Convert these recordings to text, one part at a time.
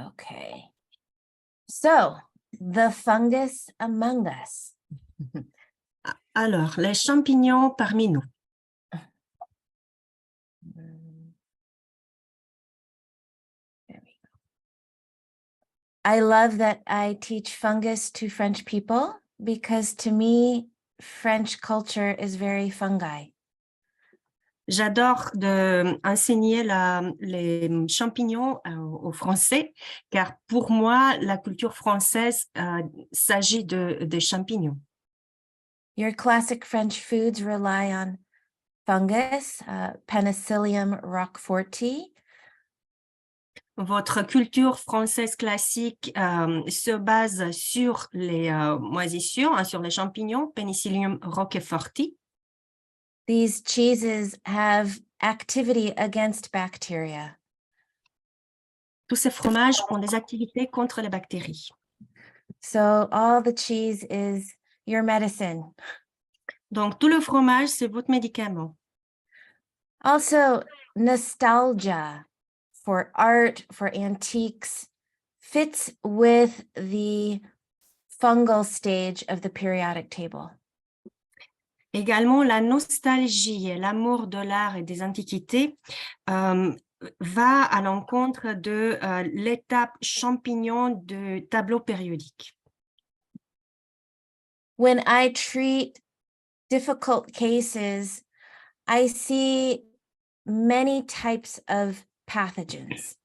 Okay. So, the fungus among us. Alors, les champignons parmi nous. There we go. I love that I teach fungus to French people because to me, French culture is very fungi. J'adore enseigner les champignons aux Français, car pour moi, la culture française s'agit des champignons. Your classic French foods rely on fungus, Penicillium roqueforti. Votre culture française classique se base sur les moisissures, hein, sur les champignons, Penicillium roqueforti. These cheeses have activity against bacteria. Tous ces fromages ont des activités contre les bactéries. So all the cheese is your medicine. Donc, tout le fromage, c'est votre médicament. Also, nostalgia for art, for antiques, fits with the fungal stage of the periodic table. Également, la nostalgie et l'amour de l'art et des antiquités va à l'encontre de l'étape champignon du tableau périodique. When I treat difficult cases, I see many types of pathogens.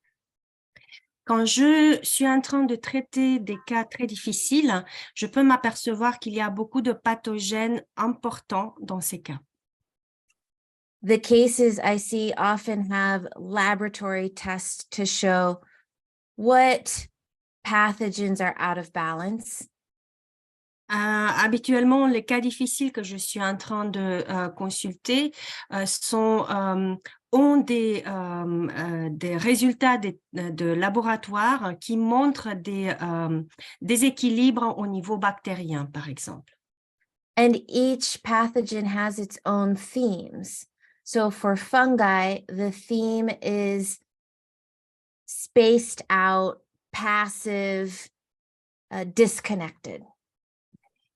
Quand je suis en train de traiter des cas très difficiles, je peux m'apercevoir qu'il y a beaucoup de pathogènes importants dans ces cas. The cases I see often have laboratory tests to show what pathogens are out of balance. Habituellement, les cas difficiles que je suis en train de consulter ont des résultats de laboratoire qui montrent des déséquilibres au niveau bactérien, par exemple. And each pathogen has its own themes. So for fungi, the theme is spaced out, passive, disconnected.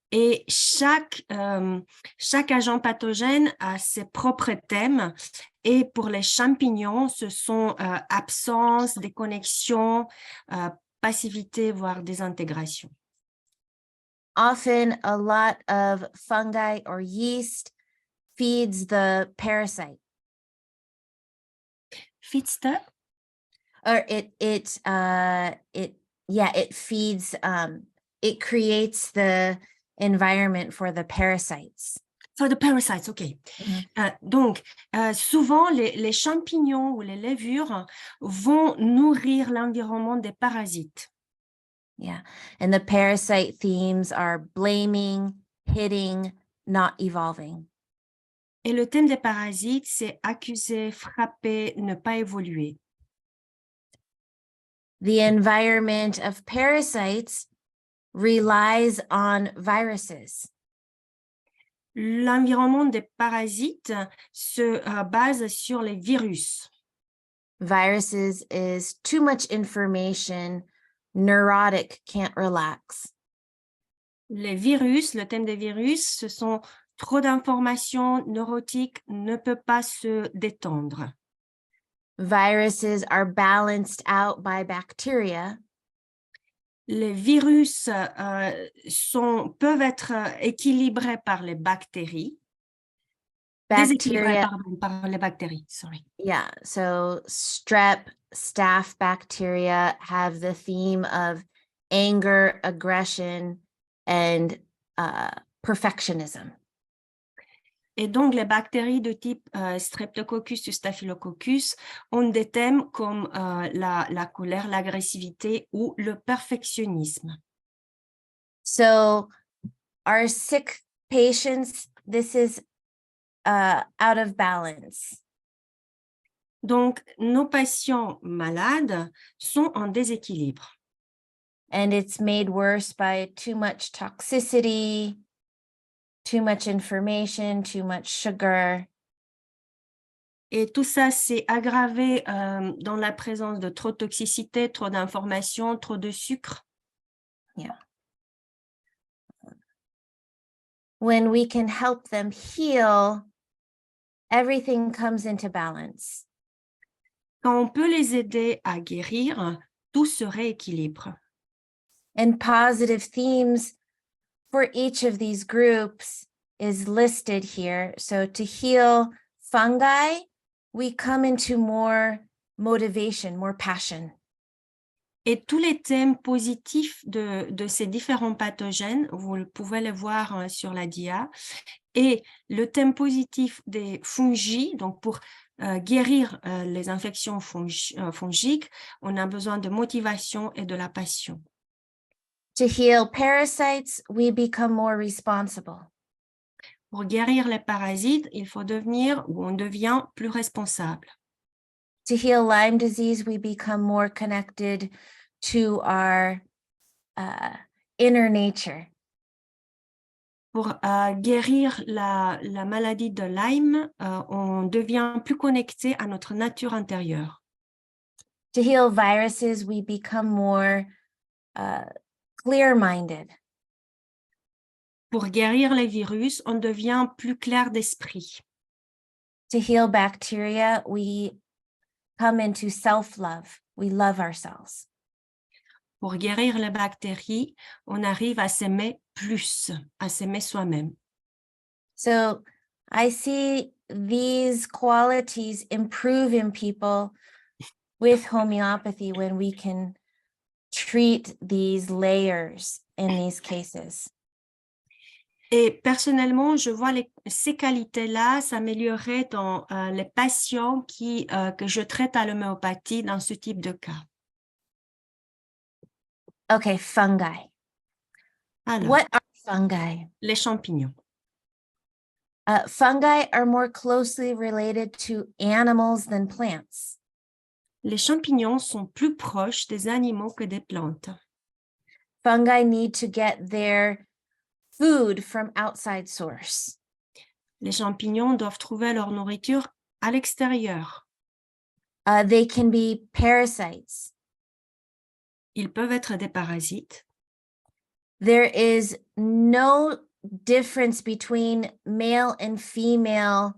Et chaque agent pathogène a ses propres thèmes. Et pour les champignons, ce sont absence, déconnexion, passivité, voire désintégration. Often a lot of fungi or yeast feeds the parasite. Feeds the? Or it feeds, it creates the environment for the parasites. For the parasites, OK. Donc, souvent, les champignons ou les levures vont nourrir l'environnement des parasites. Yeah, and the parasite themes are blaming, hitting, not evolving. Et le thème des parasites, c'est accuser, frapper, ne pas évoluer. The environment of parasites relies on viruses. L'environnement des parasites se base sur les virus. Viruses is too much information, neurotic can't relax. Les virus, le thème des virus, ce sont trop d'informations, neurotique ne peut pas se détendre. Viruses are balanced out by bacteria. Les virus peuvent être équilibrés par les bactéries. Déséquilibrés, pardon, par les bactéries, sorry. Yeah, so strep, staph bacteria have the theme of anger, aggression, and perfectionism. Et donc, les bactéries de type Streptococcus ou Staphylococcus ont des thèmes comme la colère, l'agressivité ou le perfectionnisme. So our sick patients, this is out of balance. Donc, nos patients malades sont en déséquilibre. And it's made worse by too much toxicity, too much information, too much sugar. Et tout ça s'est aggravé dans la présence de trop de toxicité, trop d'informations, trop de sucre. When we can help them heal, everything comes into balance. Quand on peut les aider à guérir, tout se rééquilibre. And positive themes for each of these groups is listed here. So to heal fungi, we come into more motivation, more passion. Et tous les thèmes positifs de ces différents pathogènes, vous pouvez les voir sur la dia. Et le thème positif des fungi, donc pour guérir les infections fongiques, on a besoin de motivation et de la passion. To heal parasites, we become more responsible. Pour guérir les parasites, il faut devenir ou on devient plus responsable. To heal Lyme disease, we become more connected to our inner nature. Pour guérir la maladie de Lyme, on devient plus connecté à notre nature intérieure. To heal viruses, we become more clear-minded. Pour guérir les virus, on devient plus clair d'esprit. To heal bacteria, we come into self-love. We love ourselves. Pour guérir les bactéries, on arrive à s'aimer plus, à s'aimer soi-même. So I see these qualities improve in people with homeopathy when we can treat these layers in these cases. Et personnellement, je vois ces qualités-là s'améliorer dans les patients que je traite à l'homéopathie dans ce type de cas. Okay, fungi. Alors, What are fungi? les champignons. Fungi are more closely related to animals than plants. Les champignons sont plus proches des animaux que des plantes. Fungi need to get their food from outside source. Les champignons doivent trouver leur nourriture à l'extérieur. They can be parasites. Ils peuvent être des parasites. There is no difference between male and female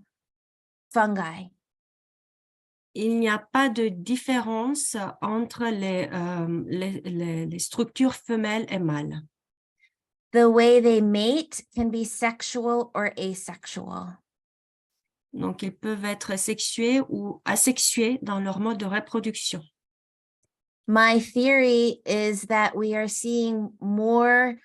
fungi. Il n'y a pas de différence entre les structures femelles et mâles. The way they mate can be sexual or asexual. Donc, ils peuvent être sexués ou asexués dans leur mode de reproduction. My theory is that we are seeing more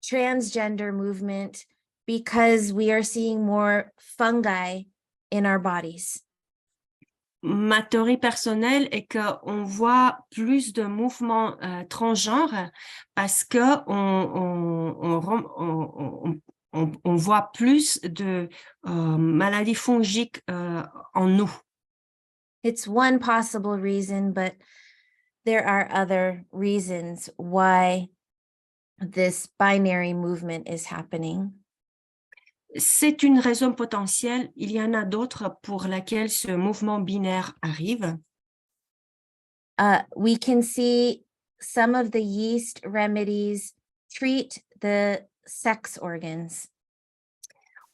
transgender movement because we are seeing more fungi in our bodies. Ma théorie personnelle est qu'on voit plus de mouvements transgenres parce qu'on voit plus de maladies fongiques en nous. It's one possible reason, but there are other reasons why this binary movement is happening. C'est une raison potentielle. Il y en a d'autres pour laquelle ce mouvement binaire arrive. We can see some of the yeast remedies treat the sex organs.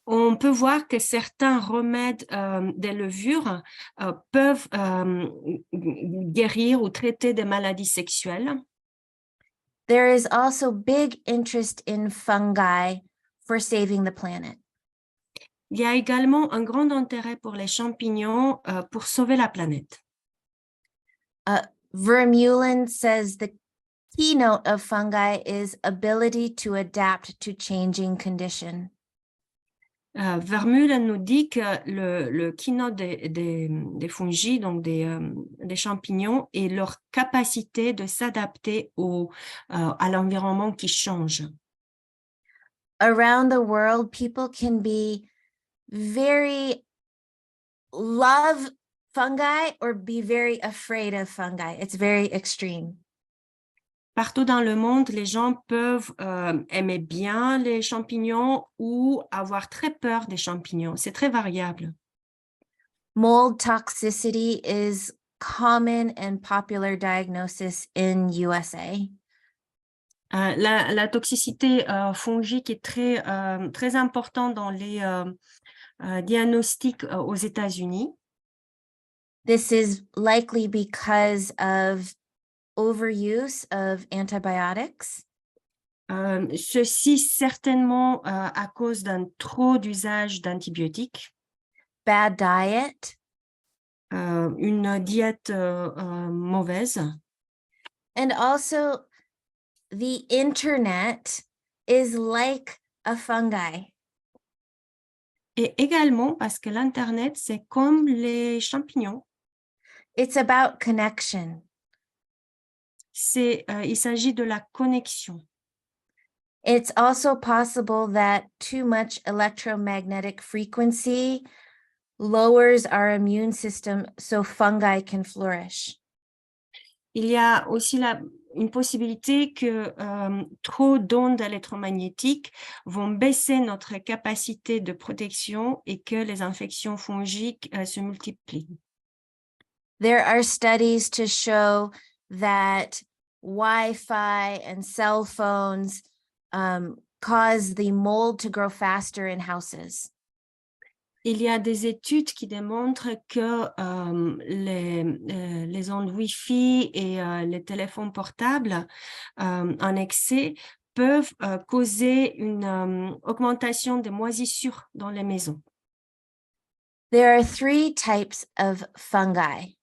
On peut voir que certains remèdes des levures peuvent guérir ou traiter des maladies sexuelles. There is also big interest in fungi for saving the planet. Il y a également un grand intérêt pour les champignons pour sauver la planète. Vermeulen says the keynote of fungi is ability to adapt to changing condition. Vermeulen nous dit que le keynote des fungi, donc des champignons, est leur capacité de s'adapter à l'environnement qui change. Around the world, people can be very love fungi or be very afraid of fungi. It's very extreme. Partout dans le monde, les gens peuvent aimer bien les champignons ou avoir très peur des champignons. C'est très variable. Mold toxicity is common and popular diagnosis in USA. La toxicité fongique est très importante dans les diagnostics aux États-Unis. This is likely because of overuse of antibiotics, Ceci certainement à cause d'un trop d'usage d'antibiotiques, bad diet, une diète mauvaise, and also the internet is like a fungi. et également parce que l'Internet, c'est comme les champignons. It's about connection. Il s'agit de la connexion. It's also possible that too much electromagnetic frequency lowers our immune system so fungi can flourish. Il y a aussi une possibilité que trop d'ondes électromagnétiques vont baisser notre capacité de protection et que les infections fongiques se multiplient. There are studies to show that Wi-Fi and cell phones cause the mold to grow faster in houses. Il y a des études qui démontrent que les ondes Wi-Fi et les téléphones portables en excès peuvent causer une augmentation des moisissures dans les maisons. There are 3 types of fungi.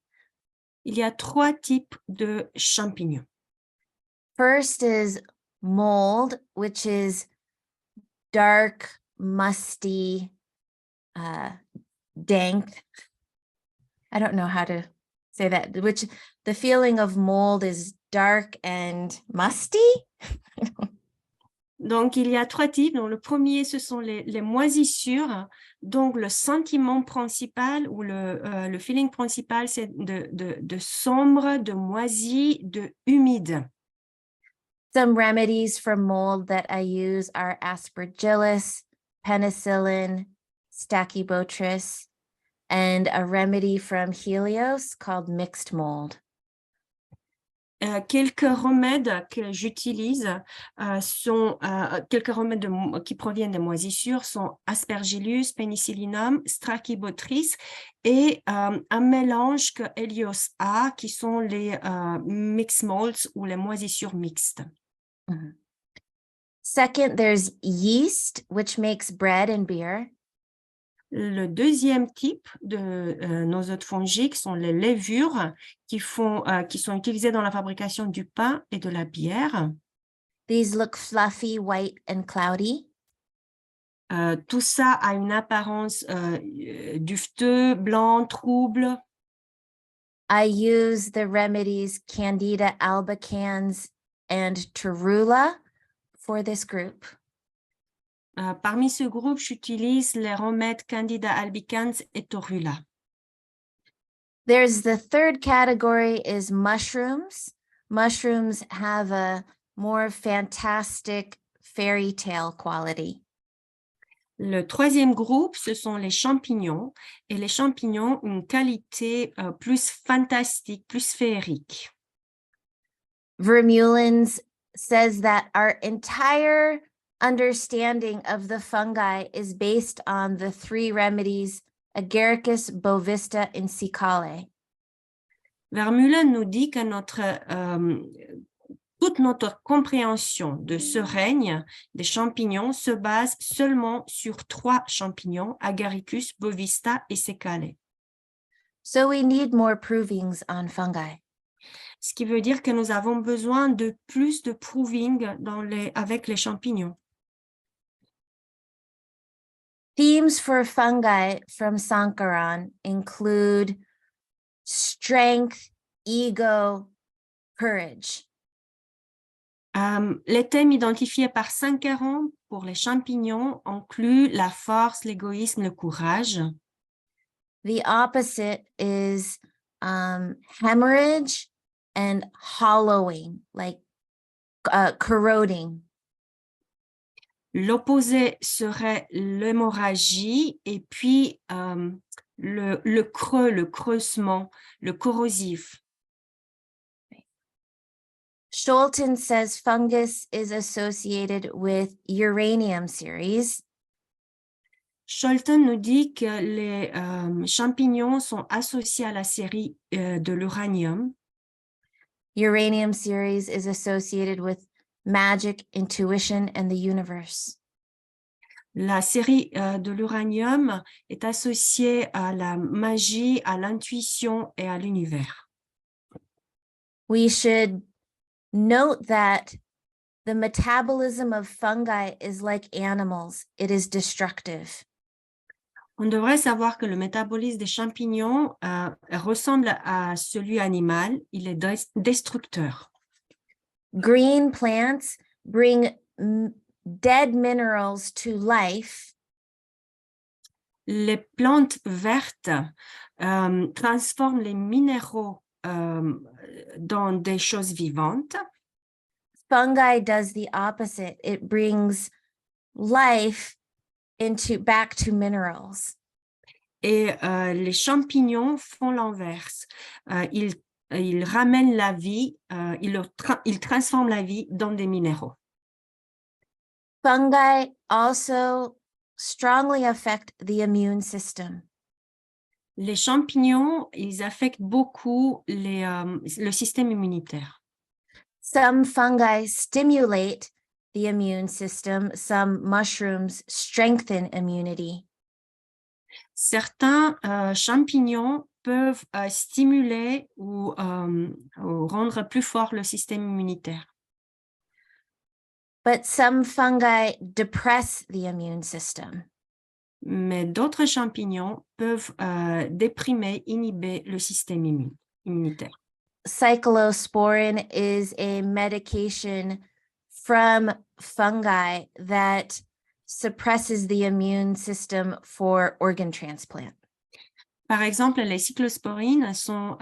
Il y a 3 types de champignons. First is mold, which is dark, musty, dank. I don't know how to say that, which the feeling of mold is dark and musty. Donc, il y a 3 types. Donc, le premier, ce sont les moisissures. Donc, le sentiment principal ou le feeling principal, c'est de sombre, de moisi, de humide. Some remedies for mold that I use are aspergillus, penicillin, stachybotrys, and a remedy from Helios called mixed mold. Quelques remèdes que j'utilise sont quelques remèdes qui proviennent des moisissures sont Aspergillus, Penicillinum, Stachybotrys et un mélange que Helios a qui sont les mixed molds ou les moisissures mixtes. Mm-hmm. Second, there's yeast, which makes bread and beer. Le deuxième type de nosodes fongiques sont les levures qui sont utilisées dans la fabrication du pain et de la bière. These look fluffy, white, and cloudy. Tout ça a une apparence dufteux, blanc, trouble. I use the remedies Candida albicans and Torula for this group. Parmi ce groupe, j'utilise les remèdes Candida albicans et Torula. There's the third category is mushrooms. Mushrooms have a more fantastic fairy tale quality. Le troisième groupe, ce sont les champignons. Et les champignons ont une qualité plus fantastique, plus féerique. Vermeulen's says that our entire understanding of the fungi is based on the 3 remedies Agaricus, Bovista, and Cicale. Vermeulen nous dit que toute notre compréhension de ce règne des champignons se base seulement sur 3 champignons, Agaricus, Bovista et Cicale. So we need more provings on fungi. Ce qui veut dire que nous avons besoin de plus de proving avec les champignons. Themes for fungi from Sankaran include strength, ego, courage. Les thèmes identifiés par Sankaran pour les champignons incluent la force, l'égoïsme, le courage. The opposite is hemorrhage and hollowing, like corroding. L'opposé serait l'hémorragie et puis le creux, le creusement, le corrosif. Scholten says fungus is associated with uranium series. Scholten nous dit que les champignons sont associés à la série de l'uranium. Uranium series is associated with magic, intuition, and the universe. La série de l'uranium est associée à la magie, à l'intuition et à l'univers. We should note that the metabolism of fungi is like animals. It is destructive. On devrait savoir que le métabolisme des champignons ressemble à celui animal. Il est destructeur. Green plants bring dead minerals to life. Les plantes vertes transforment les minéraux dans des choses vivantes. Fungi does the opposite. It brings life back to minerals. Et les champignons font l'inverse. Ils ramènent la vie, ils transforment la vie dans des minéraux. Fungi also strongly affect the immune system. Les champignons, ils affectent beaucoup le système immunitaire. Some fungi stimulate the immune system. Some mushrooms strengthen immunity. Certains champignons peuvent stimuler ou rendre plus fort le système immunitaire. But some fungi depress the immune system. Mais d'autres champignons peuvent déprimer, inhiber le système immunitaire. Cyclosporin is a medication from fungi that suppresses the immune system for organ transplant. Par exemple, les cyclosporines sont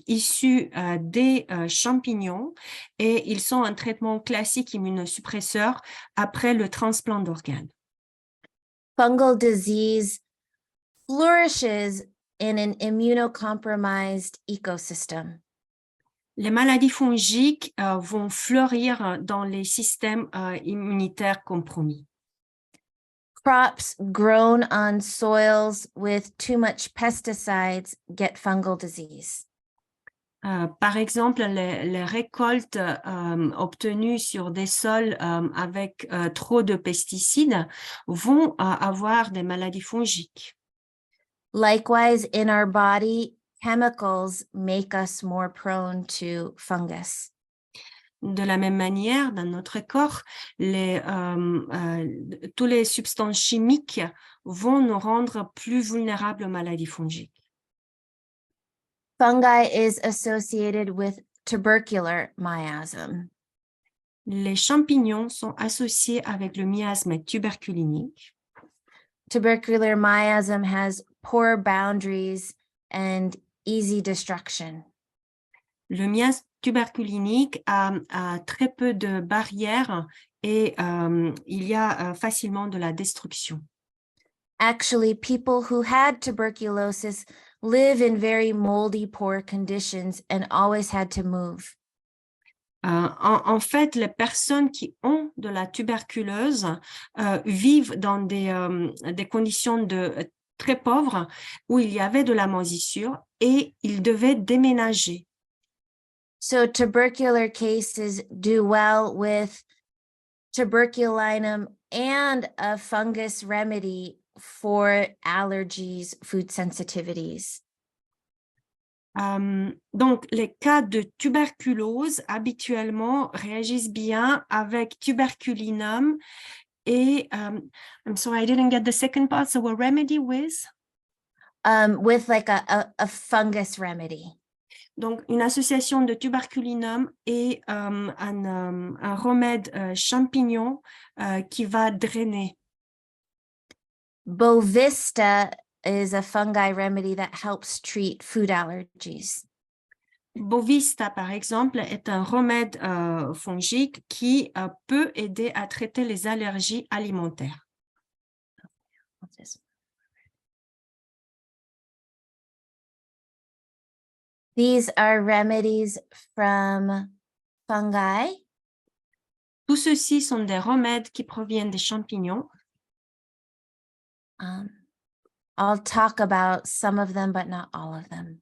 issus des champignons et ils sont un traitement classique immunosuppresseur après le transplant d'organes. Fungal disease flourishes in an immunocompromised ecosystem. Les maladies fongiques vont fleurir dans les systèmes immunitaires compromis. Crops grown on soils with too much pesticides get fungal disease. Par exemple, les récoltes obtenues sur des sols avec trop de pesticides vont avoir des maladies fongiques. Likewise, in our body, chemicals make us more prone to fungus. De la même manière, dans notre corps, toutes les substances chimiques vont nous rendre plus vulnérables aux maladies fongiques. Fungi is associated with tubercular miasm. Les champignons sont associés avec le miasme tuberculinique. Tubercular miasm has poor boundaries and easy destruction. Le miasme tuberculinique a très peu de barrières et il y a facilement de la destruction. Actually, people who had tuberculosis live in very moldy, poor conditions and always had to move. En fait, les personnes qui ont de la tuberculose vivent dans des conditions très pauvres où il y avait de la moisissure et ils devaient déménager. So tubercular cases do well with tuberculinum and a fungus remedy for allergies, food sensitivities. Donc, les cas de tuberculose habituellement réagissent bien avec tuberculinum et I'm sorry, I didn't get the second part. So a remedy with? With like a fungus remedy. Donc, une association de tuberculinum et un remède champignon qui va drainer. Bovista is a fungi remedy that helps treat food allergies. Bovista, par exemple, est un remède fongique qui peut aider à traiter les allergies alimentaires. These are remedies from fungi. Tout ceci sont des remèdes qui proviennent des champignons. I'll talk about some of them, but not all of them.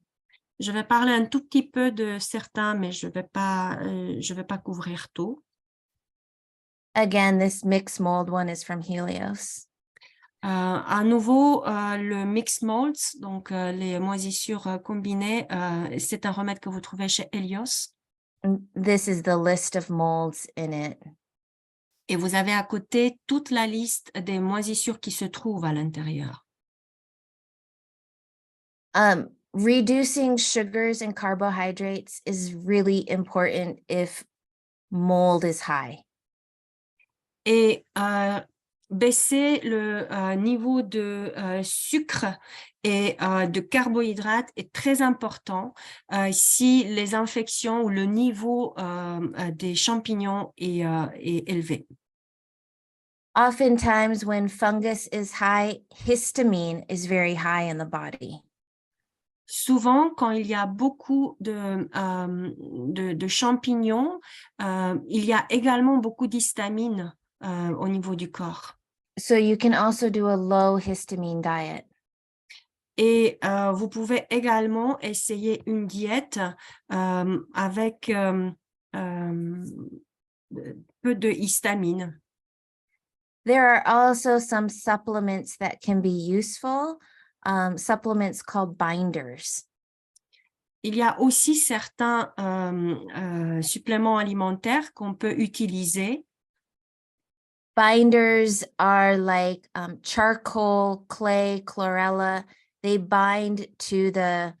Je vais parler un tout petit peu de certains, mais je vais pas couvrir tout. Again, this mixed mold one is from Helios. À nouveau, le mixed molds, donc les moisissures combinées, c'est un remède que vous trouvez chez Helios. This is the list of molds in it. Et vous avez à côté toute la liste des moisissures qui se trouvent à l'intérieur. Reducing sugars and carbohydrates is really important if mold is high. Et baisser le niveau de sucre et de carbohydrates est très important si les infections ou le niveau des champignons est élevé. Oftentimes, when fungus is high, histamine is very high in the body. Souvent, quand il y a beaucoup de champignons, il y a également beaucoup d'histamine au niveau du corps. So you can also do a low histamine diet. Et vous pouvez également essayer une diète avec peu de histamine. There are also some supplements that can be useful, supplements called binders. Il y a aussi certains suppléments alimentaires qu'on peut utiliser. Binders are like charcoal, clay, chlorella. They bind to the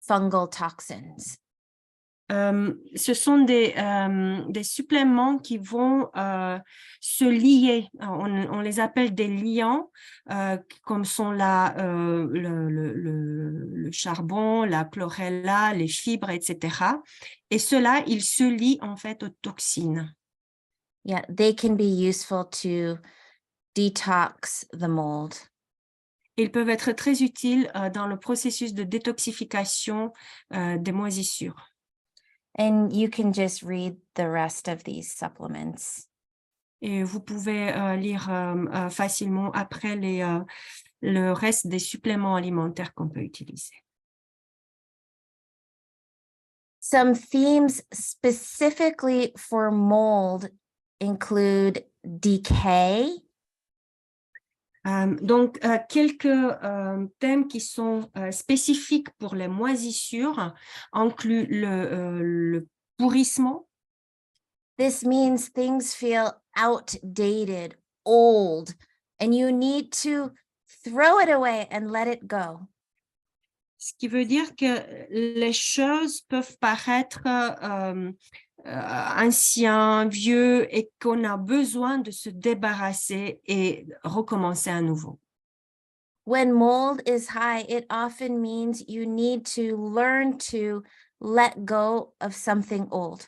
fungal toxins. Ce sont des suppléments qui vont se lier. On les appelle des liants, comme sont le charbon, la chlorella, les fibres, etc. Et cela, ils se lient en fait aux toxines. Yeah, they can be useful to detox the mold. Ils peuvent être très utiles dans le processus de détoxification des moisissures. And you can just read the rest of these supplements. Et vous pouvez lire facilement après le reste des suppléments alimentaires qu'on peut utiliser. Some themes specifically for mold include decay. Donc, quelques thèmes qui sont spécifiques pour les moisissures incluent le pourrissement. This means things feel outdated, old, and you need to throw it away and let it go. Ce qui veut dire que les choses peuvent paraître anciens, vieux, et qu'on a besoin de se débarrasser et recommencer à nouveau. When mold is high, it often means you need to learn to let go of something old.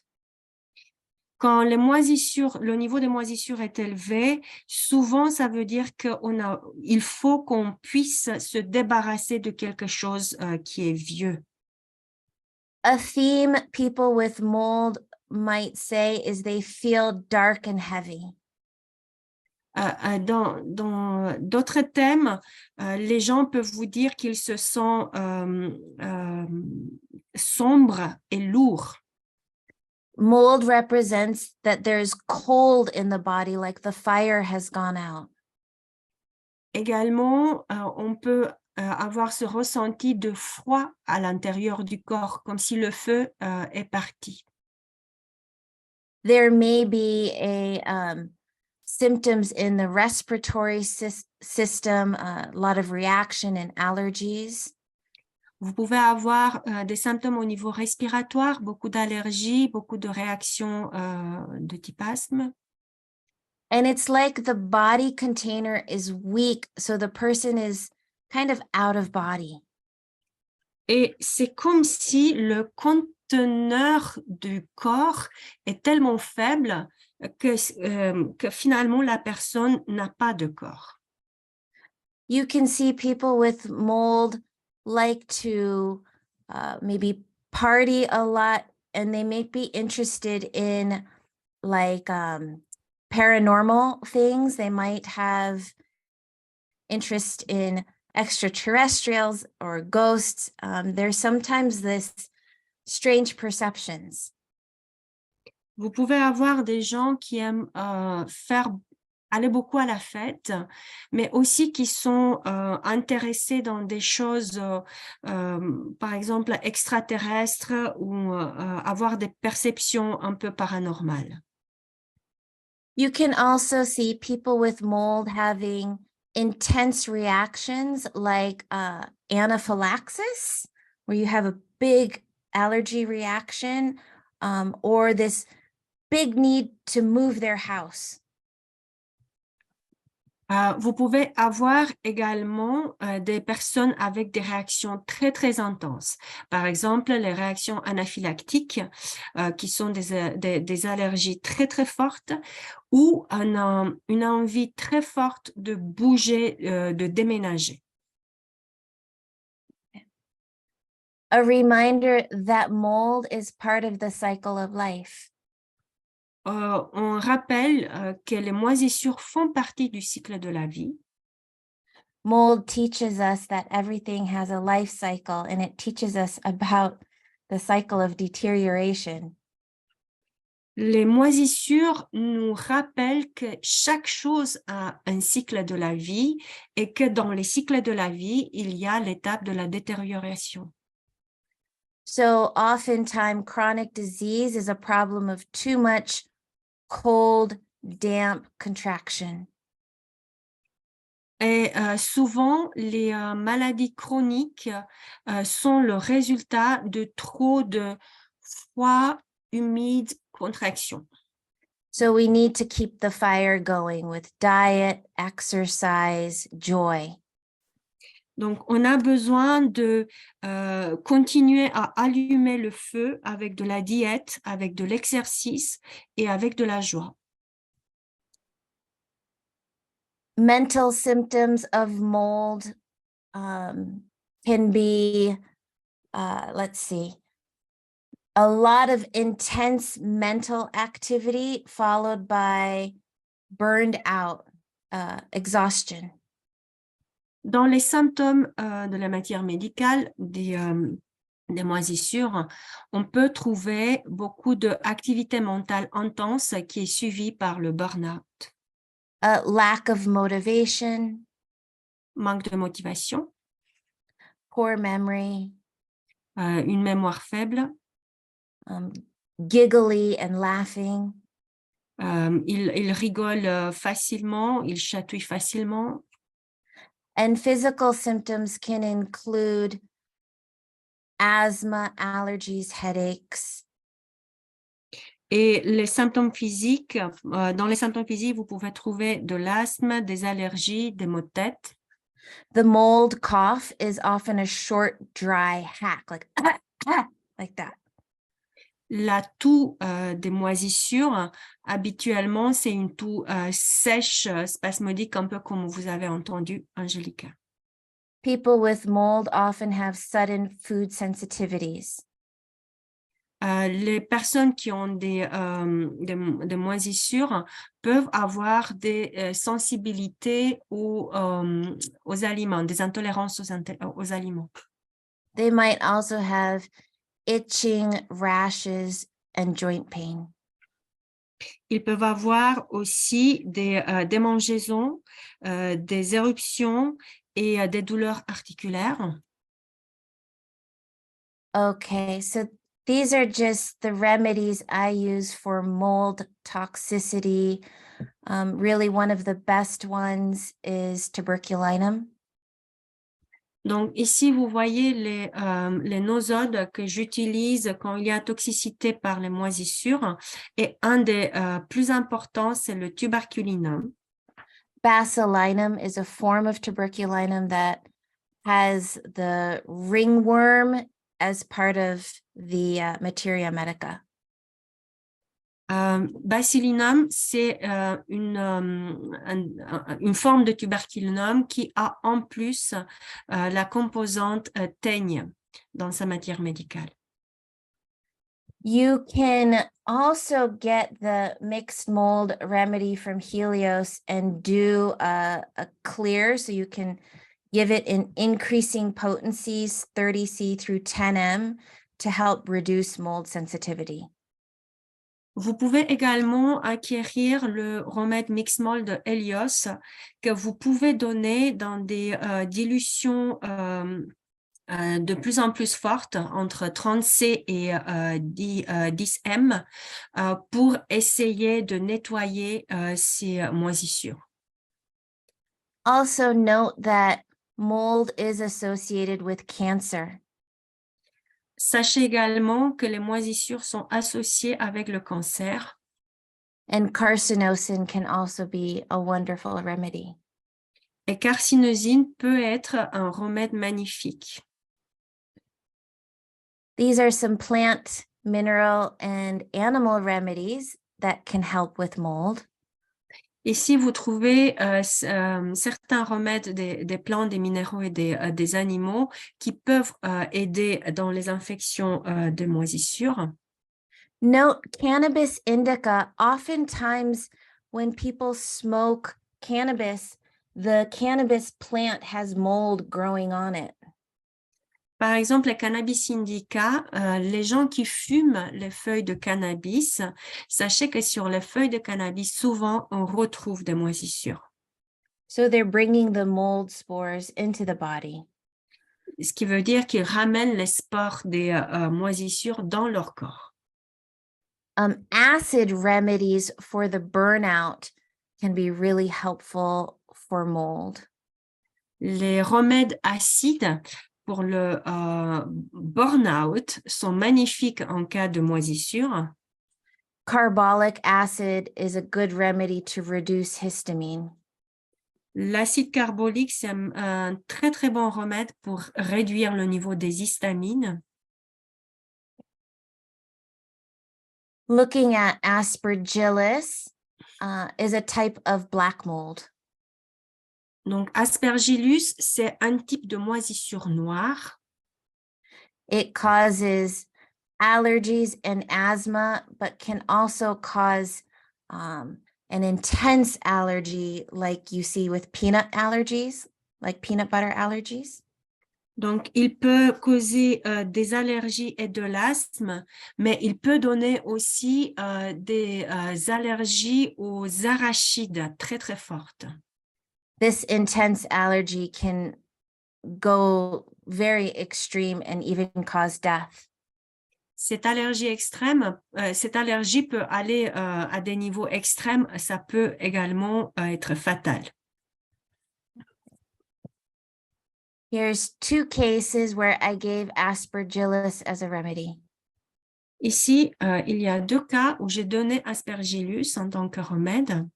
Quand le niveau des moisissures est élevé, souvent ça veut dire qu'il faut qu'on puisse se débarrasser de quelque chose qui est vieux. A theme people with mold might say is they feel dark and heavy. Dans d'autres thèmes, les gens peuvent vous dire qu'ils se sentent sombres et lourds. Mold represents that there's cold in the body, like the fire has gone out. Également, on peut avoir ce ressenti de froid à l'intérieur du corps, comme si le feu est parti. There may be symptoms in the respiratory system, a lot of reaction and allergies. Vous pouvez avoir des symptômes au niveau respiratoire, beaucoup d'allergies, beaucoup de réactions de type asthme. And it's like the body container is weak, so the person is kind of out of body. Et c'est comme si le conteneur du corps est tellement faible que finalement la personne n'a pas de corps. You can see people with mold like to maybe party a lot and they may be interested in like paranormal things. They might have interest in extraterrestrials or ghosts. There's sometimes this strange perceptions. Vous pouvez avoir des gens qui aiment aller beaucoup à la fête, mais aussi qui sont intéressés dans des choses, par exemple, extraterrestres ou avoir des perceptions un peu paranormales. You can also see people with mold having intense reactions like anaphylaxis, where you have a big allergy reaction, or this big need to move their house. Vous pouvez avoir également des personnes avec des réactions très, très intenses. Par exemple, les réactions anaphylactiques, qui sont des allergies très, très fortes, ou une envie très forte de bouger, de déménager. A reminder that mold is part of the cycle of life. On rappelle que les moisissures font partie du cycle de la vie. Mold teaches us that everything has a life cycle, and it teaches us about the cycle of deterioration. Les moisissures nous rappellent que chaque chose a un cycle de la vie et que dans les cycles de la vie, il y a l'étape de la détérioration. So oftentimes chronic disease is a problem of too much cold, damp contraction. Et souvent, les maladies chroniques sont le résultat de trop de froid, humide, contraction. So we need to keep the fire going with diet, exercise, joy. Donc, on a besoin de continuer à allumer le feu avec de la diète, avec de l'exercice et avec de la joie. Mental symptoms of mold can be, let's see, a lot of intense mental activity followed by burned out, exhaustion. Dans les symptômes de la matière médicale, des moisissures, on peut trouver beaucoup d'activité mentale intense qui est suivie par le burn-out. Lack of motivation, Manque de motivation, poor memory, une mémoire faible, giggly and laughing, il rigole facilement, il chatouille facilement. and physical symptoms can include asthma, allergies, headaches. Et les symptômes physiques, dans les symptômes physiques, vous pouvez trouver de l'asthme, des allergies, des maux de tête. The mold cough is often a short, dry hack, like like that. La toux des moisissures, habituellement, c'est une toux sèche, spasmodique, un peu comme vous avez entendu, Angélica. People with mold often have sudden food sensitivities. Les personnes qui ont des moisissures peuvent avoir des sensibilités aux aliments, des intolérances aux aliments. They might also have itching, rashes, and joint pain. Ils peuvent avoir aussi des démangeaisons, des éruptions et des douleurs articulaires. Okay, so these are just the remedies I use for mold toxicity. Really, one of the best ones is tuberculinum. Donc ici, vous voyez les nosodes que j'utilise quand il y a toxicité par les moisissures. Et un des plus importants, c'est le tuberculinum. Basilinum is a form of tuberculinum that has the ringworm as part of the materia medica. Basilinum, c'est une forme de tuberculinum qui a en plus la composante teigne dans sa matière médicale. You can also get the mixed mold remedy from Helios and do a clear, so you can give it in increasing potencies, 30C through 10M, to help reduce mold sensitivity. Vous pouvez également acquérir le remède Mixed Mold de Helios que vous pouvez donner dans des dilutions de plus en plus fortes, entre 30C et 10M, pour essayer de nettoyer ces moisissures. Also note that mold is associated with cancer. Sachez également que les moisissures sont associées avec le cancer. And carcinosin can also be a wonderful remedy. Et carcinosine peut être un remède magnifique. These are some plant, mineral, and animal remedies that can help with mold. Ici, vous trouvez certains remèdes des plantes, des minéraux et des animaux qui peuvent aider dans les infections de moisissures. Note cannabis indica. Oftentimes, when people smoke cannabis, the cannabis plant has mold growing on it. Par exemple, les cannabis indica, les gens qui fument les feuilles de cannabis, sachez que sur les feuilles de cannabis, souvent, on retrouve des moisissures. So they're bringing the mold spores into the body. Ce qui veut dire qu'ils ramènent les spores des moisissures dans leur corps. Acid remedies for the burnout can be really helpful for mold. Les remèdes acides pour le burn-out sont magnifiques en cas de moisissure. Carbolic acid is a good remedy to reduce histamine. L'acide carbolique, c'est un très, très bon remède pour réduire le niveau des histamines. Looking at aspergillus is a type of black mold. Donc, aspergillus, c'est un type de moisissure noire. It causes allergies and asthma, but can also cause an intense allergy like you see with peanut allergies, like peanut butter allergies. Donc, il peut causer des allergies et de l'asthme, mais il peut donner aussi des allergies aux arachides très, très fortes. This intense allergy can go very extreme and even cause death. Cette allergie extrême, cette allergie peut aller à des niveaux extrêmes, ça peut également être fatal. Here's 2 cases where I gave aspergillus as a remedy. Ici, il y a 2 cas où j'ai donné aspergillus en tant que remède.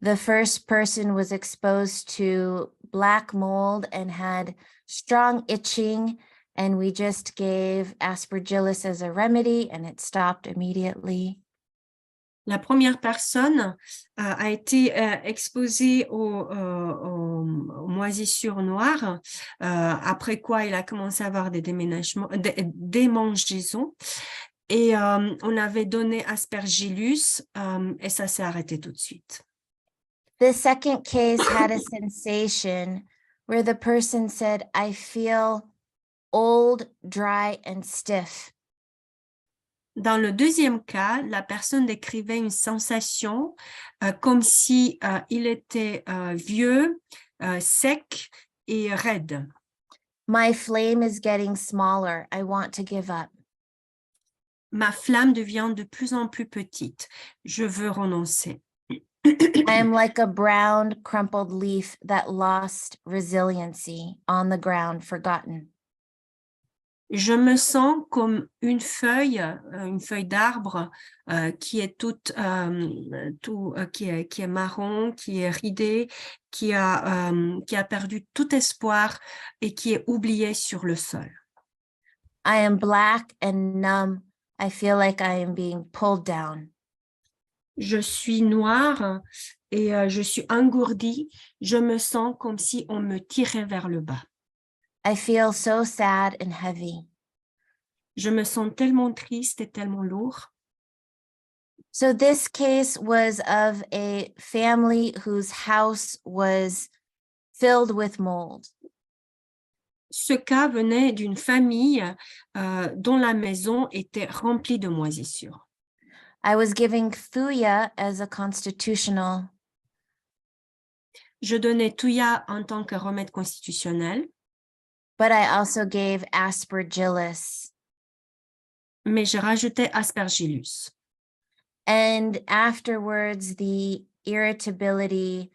The first person was exposed to black mold and had strong itching, and we just gave aspergillus as a remedy and it stopped immediately. La première personne a été exposée aux moisissures noires, après quoi il a commencé à avoir des démangeaisons. Et on avait donné aspergillus et ça s'est arrêté tout de suite. The second case had a sensation where the person said, I feel old, dry, and stiff. Dans le deuxième cas, la personne décrivait une sensation comme si il était vieux, sec et raide. My flame is getting smaller. I want to give up. Ma flamme devient de plus en plus petite. Je veux renoncer. I am like a brown, crumpled leaf that lost resiliency on the ground, forgotten. Je me sens comme une feuille d'arbre qui est qui est marron, qui est ridée, qui a perdu tout espoir et qui est oubliée sur le sol. I am black and numb. I feel like I am being pulled down. Je suis noire et je suis engourdie. Je me sens comme si on me tirait vers le bas. I feel so sad and heavy. Je me sens tellement triste et tellement lourd. So this case was of a family whose house was filled with mold. Ce cas venait d'une famille dont la maison était remplie de moisissures. I was giving Thuya as a constitutional, Je donnais Touya en tant que remède constitutionnel, but I also gave aspergillus. mais je rajoutais aspergillus. And afterwards, the irritability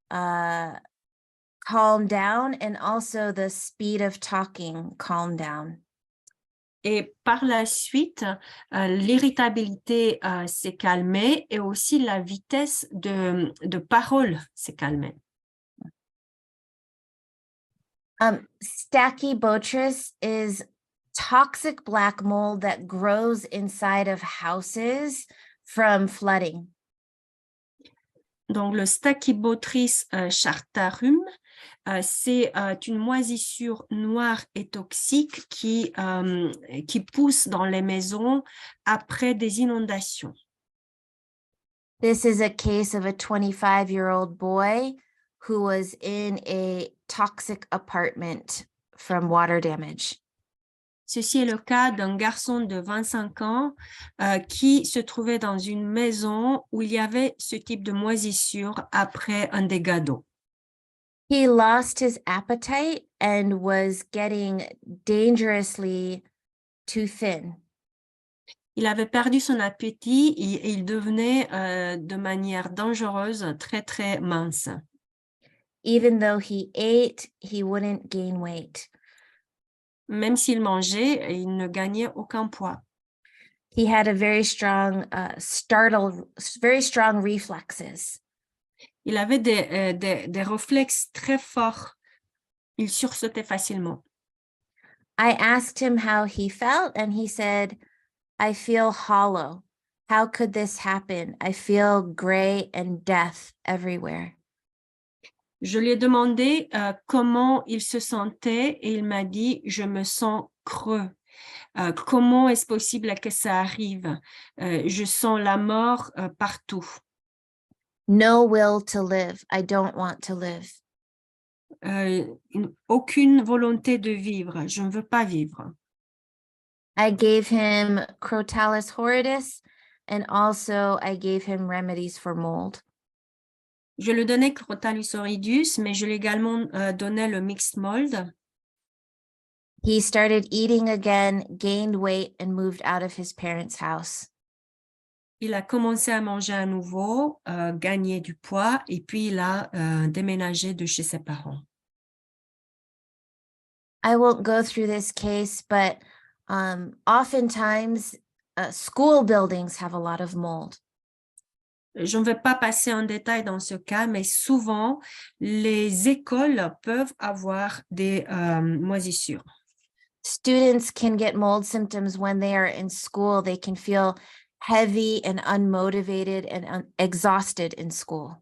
calmed down, and also the speed of talking calmed down. Et par la suite, l'irritabilité s'est calmée et aussi la vitesse de parole s'est calmée. Stachybotrys is toxic black mold that grows inside of houses from flooding. Donc, le Stachybotrys chartarum, c'est une moisissure noire et toxique qui pousse dans les maisons après des inondations. This is a case of a 25-year-old boy who was in a toxic apartment from water damage. Ceci est le cas d'un garçon de 25 ans qui se trouvait dans une maison où il y avait ce type de moisissure après un dégât d'eau. He lost his appetite and was getting dangerously too thin. Il avait perdu son appétit et il devenait de manière dangereuse très, très mince. Even though he ate, he wouldn't gain weight. Même s'il mangeait, il ne gagnait aucun poids. He had a very strong very strong reflexes. Il avait des réflexes très forts. Il sursautait facilement. I asked him how he felt, and he said, I feel hollow. How could this happen? I feel gray and death everywhere. Je lui ai demandé comment il se sentait et il m'a dit, je me sens creux. Comment est-ce possible que ça arrive? Je sens la mort partout. No will to live. I don't want to live. Aucune volonté de vivre. Je ne veux pas vivre. I gave him Crotalus horridus, and also I gave him remedies for mold. Je lui donnais Crotalus horridus, mais je lui ai également donné le mixed mold. He started eating again, gained weight, and moved out of his parents' house. Il a commencé à manger à nouveau, gagné du poids, et puis il a déménagé de chez ses parents. I won't go through this case, but oftentimes school buildings have a lot of mold. Je ne vais pas passer en détail dans ce cas, mais souvent, les écoles peuvent avoir des moisissures. Students can get mold symptoms when they are in school. They can feel heavy and unmotivated and exhausted in school.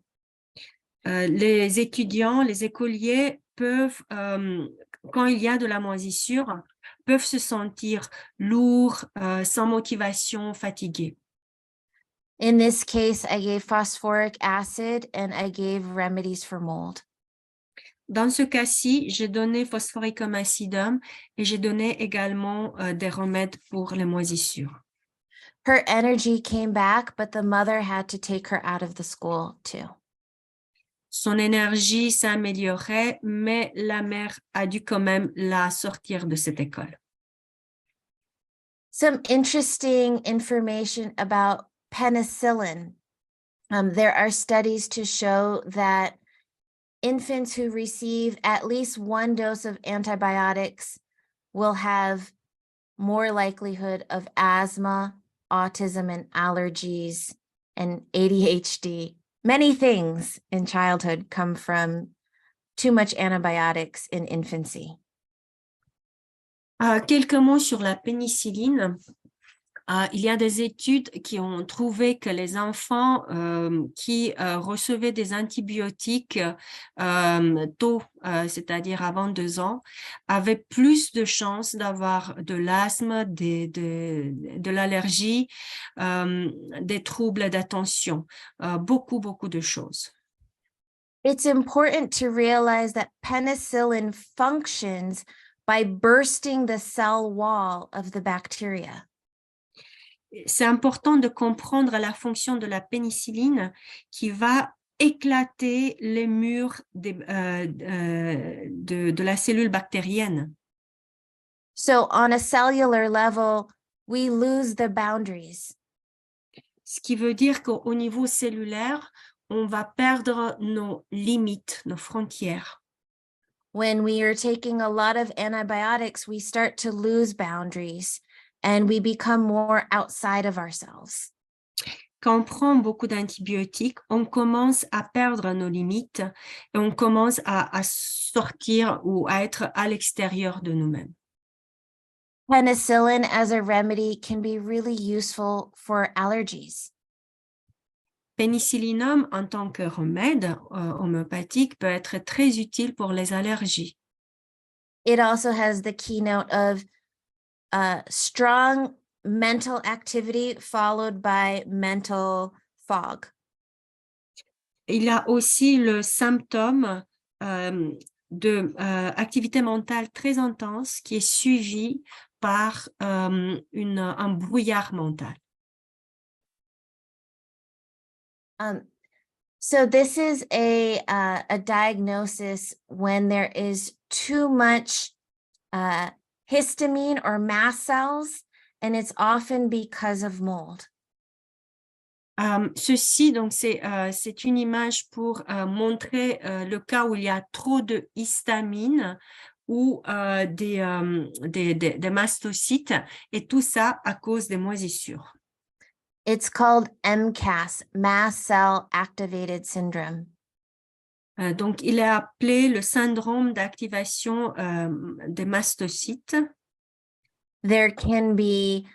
Les étudiants, les écoliers peuvent, quand il y a de la moisissure, peuvent se sentir lourds, sans motivation, fatigués. In this case, I gave phosphoric acid and I gave remedies for mold. Dans ce cas-ci, j'ai donné phosphoricum acidum et j'ai donné également des remèdes pour les moisissures. Her energy came back, but the mother had to take her out of the school too. Son énergie s'améliorait, mais la mère a dû quand même la sortir de cette école. Some interesting information about penicillin. There are studies to show that infants who receive at least one dose of antibiotics will have more likelihood of asthma, autism, and allergies, and ADHD. Many things in childhood come from too much antibiotics in infancy. Quelques mots sur la pénicilline. Il y a des études qui ont trouvé que les enfants qui recevaient des antibiotiques tôt, c'est-à-dire avant 2 ans, avaient plus de chances d'avoir de l'asthme, de l'allergie, des troubles d'attention, beaucoup, beaucoup de choses. It's important to realize that penicillin functions by bursting the cell wall of the bacteria. C'est important de comprendre la fonction de la pénicilline qui va éclater les murs de la cellule bactérienne. So, on a cellular level, we lose the boundaries. Ce qui veut dire qu'au niveau cellulaire, on va perdre nos limites, nos frontières. When we are taking a lot of antibiotics, we start to lose boundaries and we become more outside of ourselves. Quand on prend beaucoup d'antibiotiques, on commence à perdre nos limites et on commence à sortir ou à être à l'extérieur de nous-mêmes. Penicillin as a remedy can be really useful for allergies. Pénicillinum en tant que remède homéopathique peut être très utile pour les allergies. It also has the keynote of strong mental activity followed by mental fog. Il a aussi le symptôme de activité mentale très intense qui est suivi par un brouillard mental. So this is a diagnosis when there is too much histamine or mast cells, and it's often because of mold. Ceci, donc, c'est une image pour montrer le cas où il y a trop de histamine ou des mastocytes, et tout ça à cause des moisissures. It's called MCAS, mast cell activated syndrome. Donc, il est appelé le syndrome d'activation des mastocytes. There can be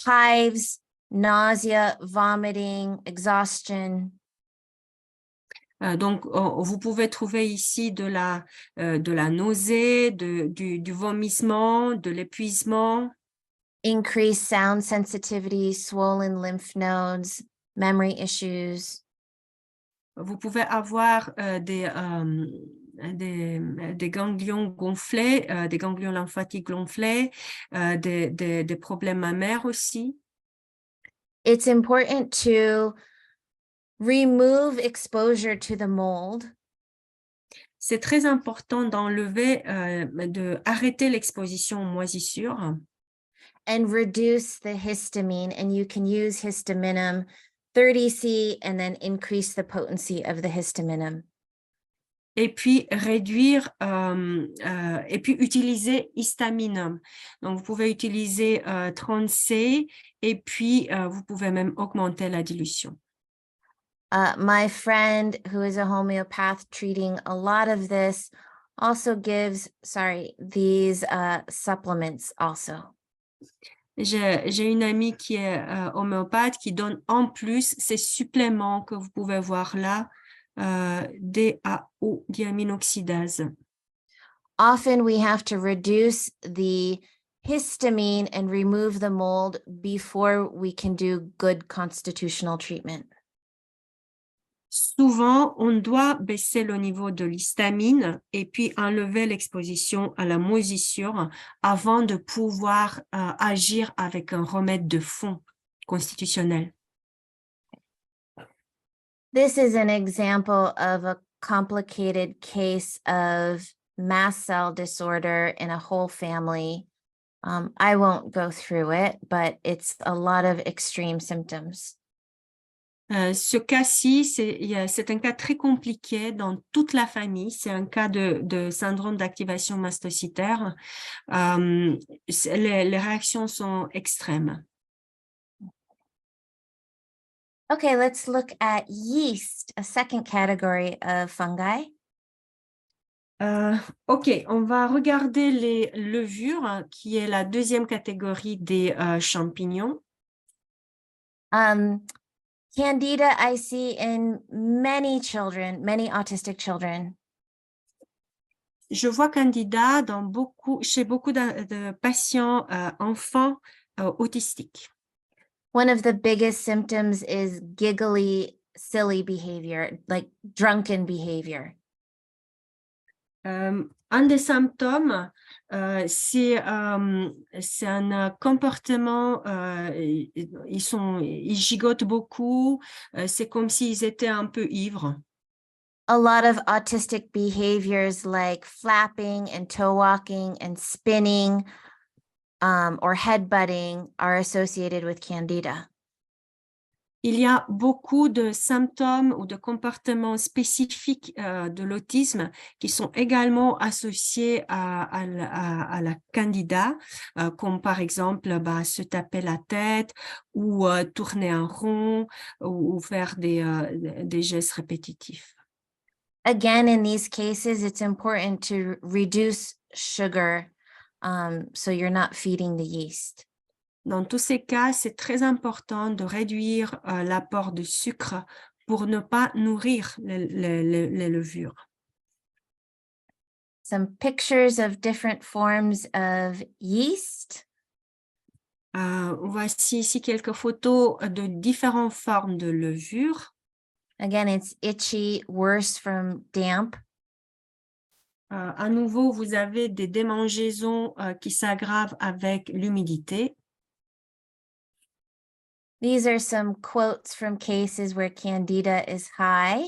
hives, nausea, vomiting, exhaustion. Donc, vous pouvez trouver ici de la nausée, du vomissement, de l'épuisement. Increased sound sensitivity, swollen lymph nodes, memory issues. Vous pouvez avoir des ganglions gonflés, des ganglions lymphatiques gonflés, des problèmes mammaires aussi. It's important to remove exposure to the mold. C'est très important d'enlever, d'arrêter l'exposition aux moisissures. And reduce the histamine, and you can use histaminum 30C and then increase the potency of the histaminum. Et puis réduire, et puis utiliser histaminum. Donc, vous pouvez utiliser 30C et puis vous pouvez même augmenter la dilution. My friend who is a homeopath treating a lot of this also gives, these supplements also. J'ai une amie qui est homéopathe qui donne en plus ces suppléments que vous pouvez voir là, DAO, diaminoxydase. Often we have to reduce the histamine and remove the mold before we can do good constitutional treatment. Souvent, on doit baisser le niveau de l'histamine et puis enlever l'exposition à la moisissure avant de pouvoir agir avec un remède de fond constitutionnel. This is an example of a complicated case of mast cell disorder in a whole family. I won't go through it, but it's a lot of extreme symptoms. Ce cas-ci, c'est un cas très compliqué dans toute la famille. C'est un cas de syndrome d'activation mastocytaire. Les réactions sont extrêmes. Okay, let's look at yeast, a second category of fungi. Ok, on va regarder les levures, qui est la deuxième catégorie des champignons. Candida I see in many children, many autistic children. Je vois Candida chez beaucoup de patients enfants autistiques. One of the biggest symptoms is giggly, silly behavior, like drunken behavior. Un des symptômes, c'est un comportement, ils gigotent beaucoup, c'est comme s'ils étaient un peu ivres. A lot of autistic behaviors like flapping and toe walking and spinning or headbutting are associated with Candida. Il y a beaucoup de symptômes ou de comportements spécifiques de l'autisme qui sont également associés à la candida, comme par exemple se taper la tête ou tourner en rond ou faire des gestes répétitifs. Again, in these cases, it's important to reduce sugar so you're not feeding the yeast. Dans tous ces cas, c'est très important de réduire l'apport de sucre pour ne pas nourrir les levures. Some pictures of different forms of yeast. Voici ici quelques photos de différentes formes de levure. Again, it's itchy, worse from damp. À nouveau, vous avez des démangeaisons qui s'aggravent avec l'humidité. These are some quotes from cases where Candida is high.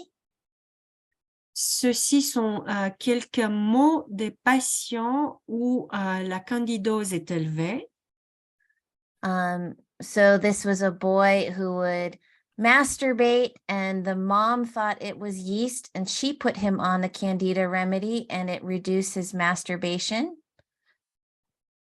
Ceux-ci sont quelques mots des patients où la candidose est élevée. So this was a boy who would masturbate and the mom thought it was yeast and she put him on the Candida remedy and it reduced his masturbation.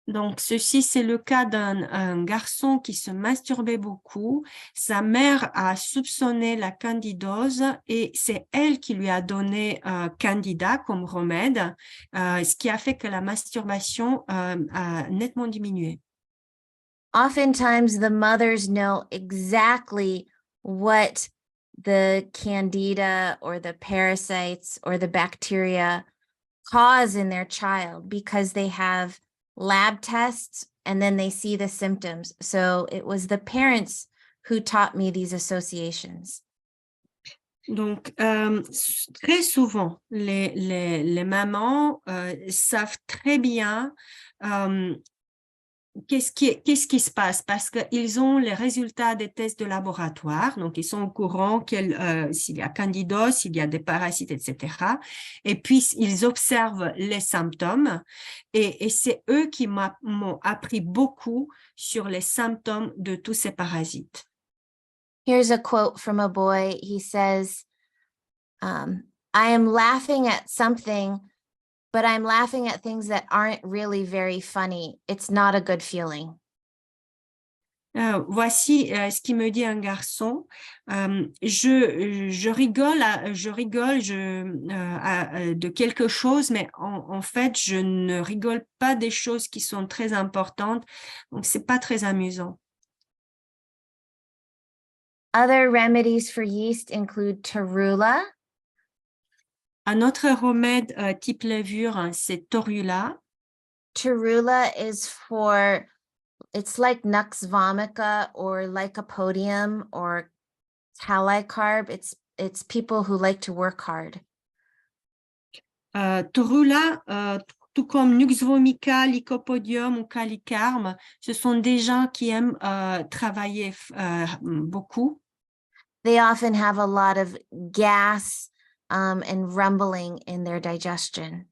Donc, ceci, c'est le cas d'un garçon qui se masturbait beaucoup. Sa mère a soupçonné la candidose et c'est elle qui lui a donné Candida comme remède, ce qui a fait que la masturbation a nettement diminué. Oftentimes, the mothers know exactly what the Candida or the parasites or the bacteria cause in their child because they have lab tests and then they see the symptoms. So it was the parents who taught me these associations. Donc, très souvent, les mamans savent très bien qu'est-ce qui se passe parce qu'ils ont les résultats des tests de laboratoire, donc ils sont au courant s'il y a candidose, s'il y a des parasites, etc. Et puis, ils observent les symptômes et c'est eux qui m'ont appris beaucoup sur les symptômes de tous ces parasites. Here's a quote from a boy. He says, I am laughing at something, but I'm laughing at things that aren't really very funny. It's not a good feeling. Voici ce qui me dit un garçon. Je rigole de quelque chose, mais en fait, je ne rigole pas des choses qui sont très importantes. Donc, c'est pas très amusant. Other remedies for yeast include torula. Un autre remède type levure, c'est torula. Torula is for, it's like Nux vomica or lycopodium or calicarb. It's people who like to work hard. Torula, tout comme Nux vomica, Lycopodium ou Calicarbe, ce sont des gens qui aiment travailler beaucoup. They often have a lot of gas and rumbling in their digestion.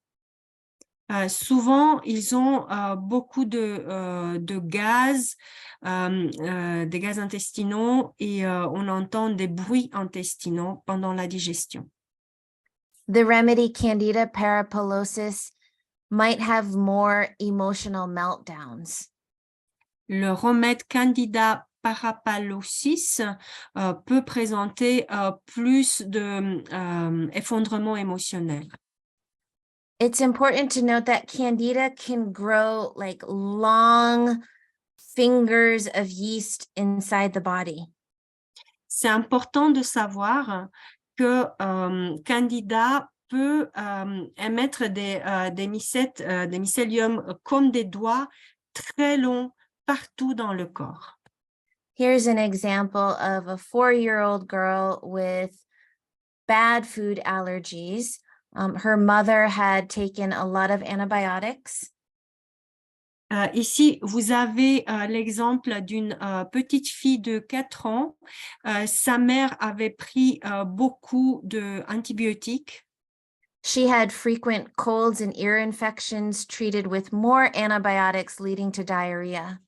Souvent, ils ont beaucoup de gaz, des gaz intestinaux et on entend des bruits intestinaux pendant la digestion. The remedy Candida parapillosis might have more emotional meltdowns. Le remède Candida parapallosis peut présenter plus d'effondrement émotionnel. It's important to note that Candida can grow like long fingers of yeast inside the body. C'est important de savoir que Candida peut émettre des mycètes, des mycéliums comme des doigts très longs partout dans le corps. Here's an example of a 4-year-old girl with bad food allergies. Her mother had taken a lot of antibiotics. Ici, vous avez l'exemple d'une petite fille de 4 ans. Sa mère avait pris beaucoup d'antibiotiques. She had frequent colds and ear infections treated with more antibiotics, leading to diarrhea.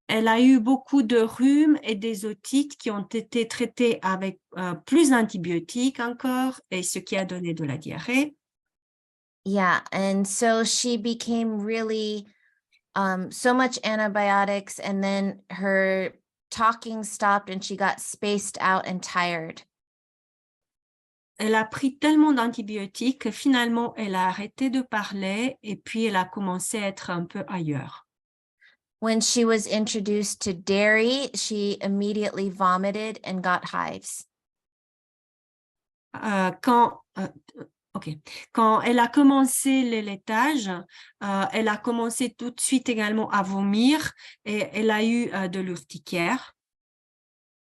Elle a eu beaucoup de rhumes et des otites qui ont été traités avec plus d'antibiotiques encore, et ce qui a donné de la diarrhée. Yeah, and so she became really so much antibiotics, and then her talking stopped and she got spaced out and tired. Elle a pris tellement d'antibiotiques que finalement, elle a arrêté de parler et puis elle a commencé à être un peu ailleurs. When she was introduced to dairy, she immediately vomited and got hives. Quand elle a commencé le laitage, elle a commencé tout de suite également à vomir et elle a eu de l'urticaire.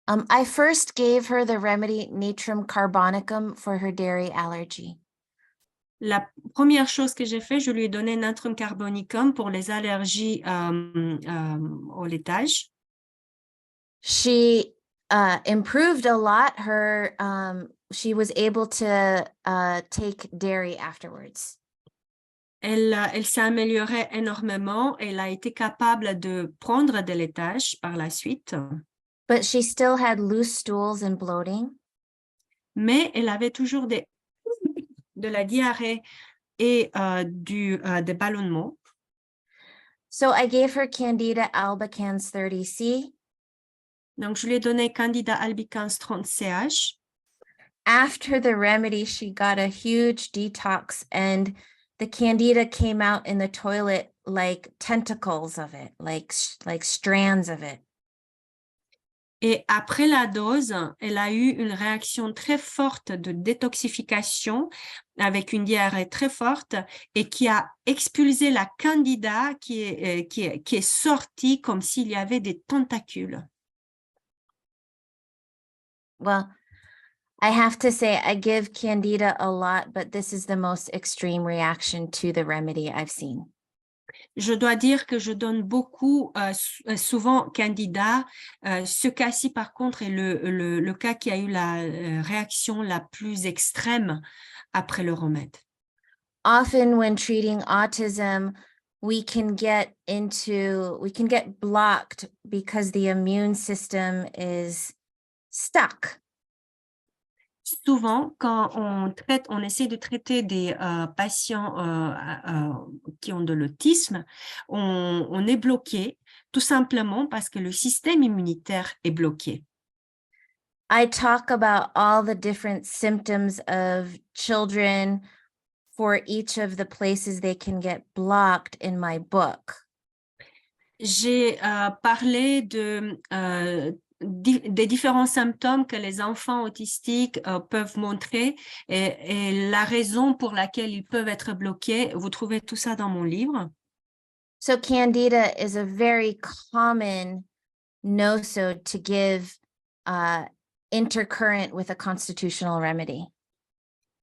I first gave her the remedy Natrum carbonicum for her dairy allergy. La première chose que j'ai fait, je lui ai donné Natrum carbonicum pour les allergies au laitage. She improved a lot. She was able to take dairy afterwards. Elle s'est améliorée énormément. Elle a été capable de prendre des laitages par la suite. But she still had loose stools and bloating. Mais elle avait toujours de la diarrhée et des ballonnements. So I gave her Candida albicans 30C. Donc, je lui ai donné Candida albicans 30 CH. After the remedy, she got a huge detox, and the Candida came out in the toilet like tentacles of it, like strands of it. Et après la dose, elle a eu une réaction très forte de détoxification avec une diarrhée très forte et qui a expulsé la candida qui est sortie comme s'il y avait des tentacules. Well, I have to say I give Candida a lot, but this is the most extreme reaction to the remedy I've seen. Je dois dire que je donne beaucoup, souvent Candida. Ce cas-ci, par contre, est le cas qui a eu la réaction la plus extrême après le remède. Often when treating autism, we can get blocked because the immune system is stuck. Souvent, quand on essaie de traiter des patients qui ont de l'autisme, on est bloqué tout simplement parce que le système immunitaire est bloqué. I talk about all the different symptoms of children for each of the places they can get blocked in my book. J'ai parlé des différents symptômes que les enfants autistiques peuvent montrer et la raison pour laquelle ils peuvent être bloqués. Vous trouvez tout ça dans mon livre. So Candida is a very common nosode to give intercurrent with a constitutional remedy.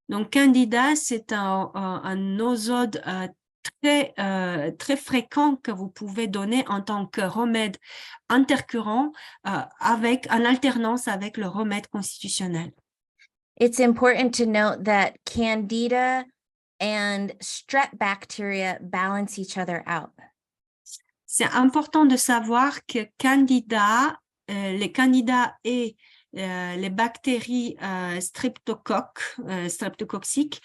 Donc, Candida, c'est un nosode très fréquent que vous pouvez donner en tant que remède intercurrent en alternance avec le remède constitutionnel. It's important to note that Candida and strep bacteria balance each other out. C'est important de savoir que les Candida et les bactéries streptococciques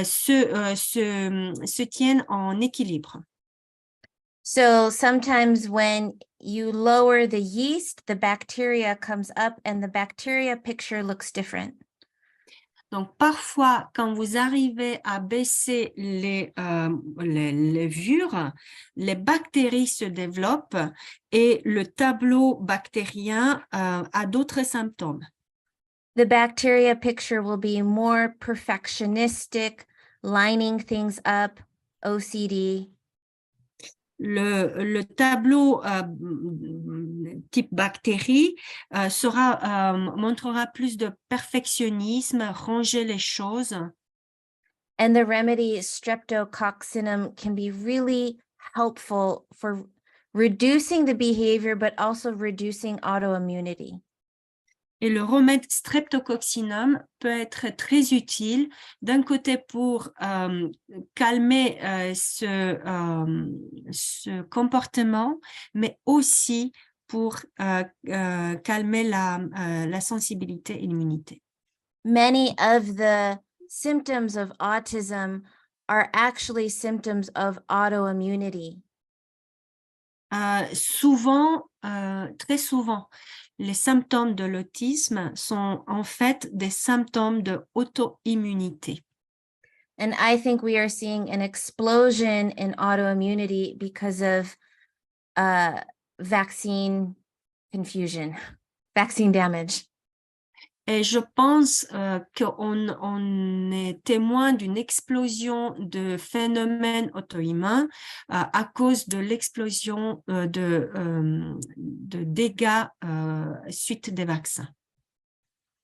se tiennent en équilibre. So sometimes when you lower the yeast, the bacteria comes up and the bacteria picture looks different. Donc, parfois, quand vous arrivez à baisser les levures, les bactéries se développent et le tableau bactérien a d'autres symptômes. The bacteria picture will be more perfectionistic, lining things up, OCD. Le tableau type bactérie montrera plus de perfectionnisme, ranger les choses. And the remedy streptococcinum can be really helpful for reducing the behavior, but also reducing autoimmunity. Et le remède streptococcinum peut être très utile, d'un côté pour calmer ce comportement, mais aussi pour calmer la sensibilité et l'immunité. Many of the symptoms of autism are actually symptoms of autoimmunity. Très souvent, les symptômes de l'autisme sont en fait des symptômes de auto-immunité. And I think we are seeing an explosion in autoimmunity because of vaccine confusion, vaccine damage. Et je pense qu'on est témoin d'une explosion de phénomènes auto-immuns à cause de l'explosion de dégâts suite des vaccins.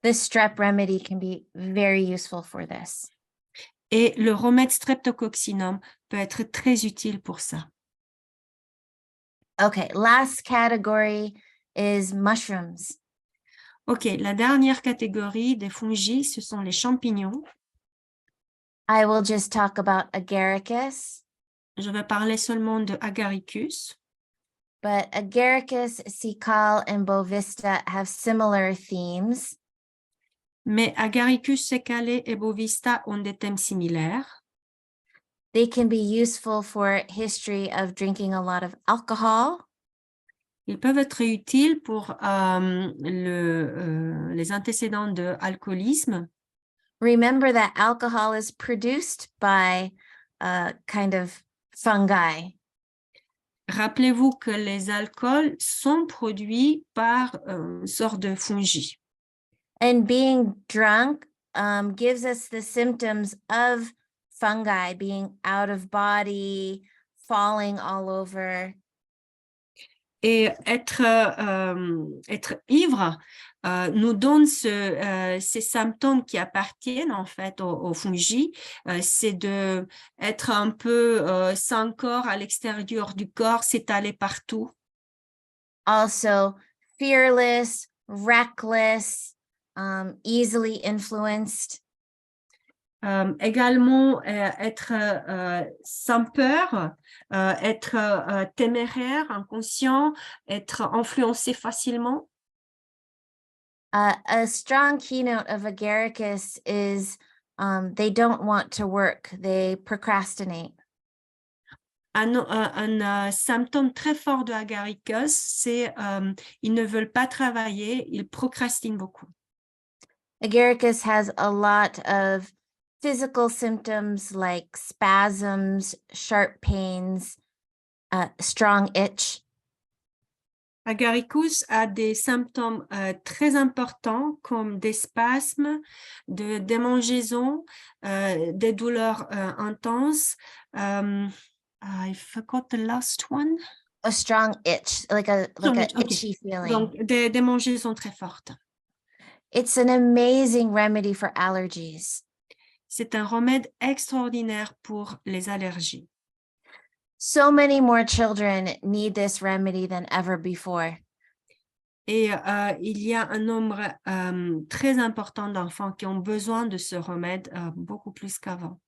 The strep remedy can be very useful for this. Et le remède streptococcinum peut être très utile pour ça. Okay, last category is mushrooms. Ok, la dernière catégorie des fongies, ce sont les champignons. I will just talk about agaricus, Je vais parler seulement de Agaricus. but Agaricus, Sikal, and Bovista have similar themes. Mais Agaricus secale et Bovista ont des thèmes similaires. They can be useful for history of drinking a lot of alcohol. Ils peuvent être utiles pour les antécédents de alcoolisme. Remember that alcohol is produced by kind of fungi. Rappelez-vous que les alcools sont produits par une sorte de fungi. And being drunk gives us the symptoms of fungi, being out of body, falling all over. Et être ivre nous donne ces symptômes qui appartiennent en fait aux fungi. C'est de être un peu sans corps à l'extérieur du corps, s'étaler partout. Also, fearless, reckless, easily influenced. Également, être sans peur, être téméraire, inconscient, être influencé facilement. A strong keynote of agaricus is they don't want to work, they procrastinate. Un symptôme très fort de Agaricus, c'est ils ne veulent pas travailler, ils procrastinent beaucoup. Agaricus has a lot of physical symptoms like spasms, sharp pains, strong itch. Agaricus a des symptômes très importants comme des spasmes, de démangeaisons, des douleurs intenses. I forgot the last one. A strong itch, like a Okay. itchy feeling. Donc, des démangeaisons très fortes. It's an amazing remedy for allergies. C'est un remède extraordinaire pour les allergies. So many more children need this remedy than ever before. Et il y a un nombre très important d'enfants qui ont besoin de ce remède beaucoup plus qu'avant.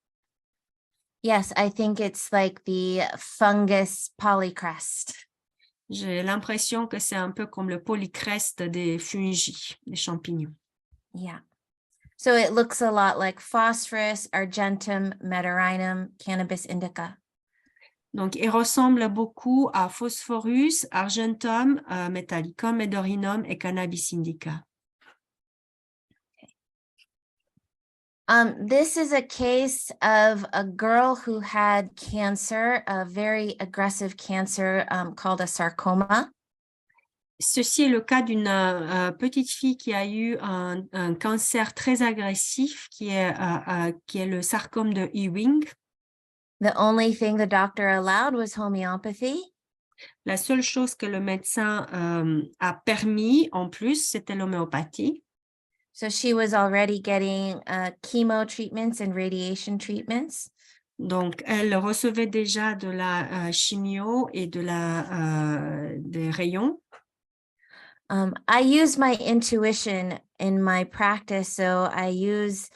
Yes, I think it's like the fungus polycrest. J'ai l'impression que c'est un peu comme le polycrest des fungi, des champignons. Yeah. So it looks a lot like phosphorus, argentum, metarhinum, cannabis indica. Donc, il ressemble beaucoup à Phosphorus, Argentum, Metallicum, Medorinum et Cannabis indica. This is a case of a girl who had cancer, a very aggressive cancer called a sarcoma. Ceci est le cas d'une petite fille qui a eu un cancer très agressif qui est le sarcome de Ewing. The only thing the doctor allowed was homeopathy. La seule chose que le médecin a permis en plus, c'était l'homéopathie. So she was already getting chemo treatments and radiation treatments. Donc, elle recevait déjà de la chimio et des rayons. I use my intuition in my practice, so I use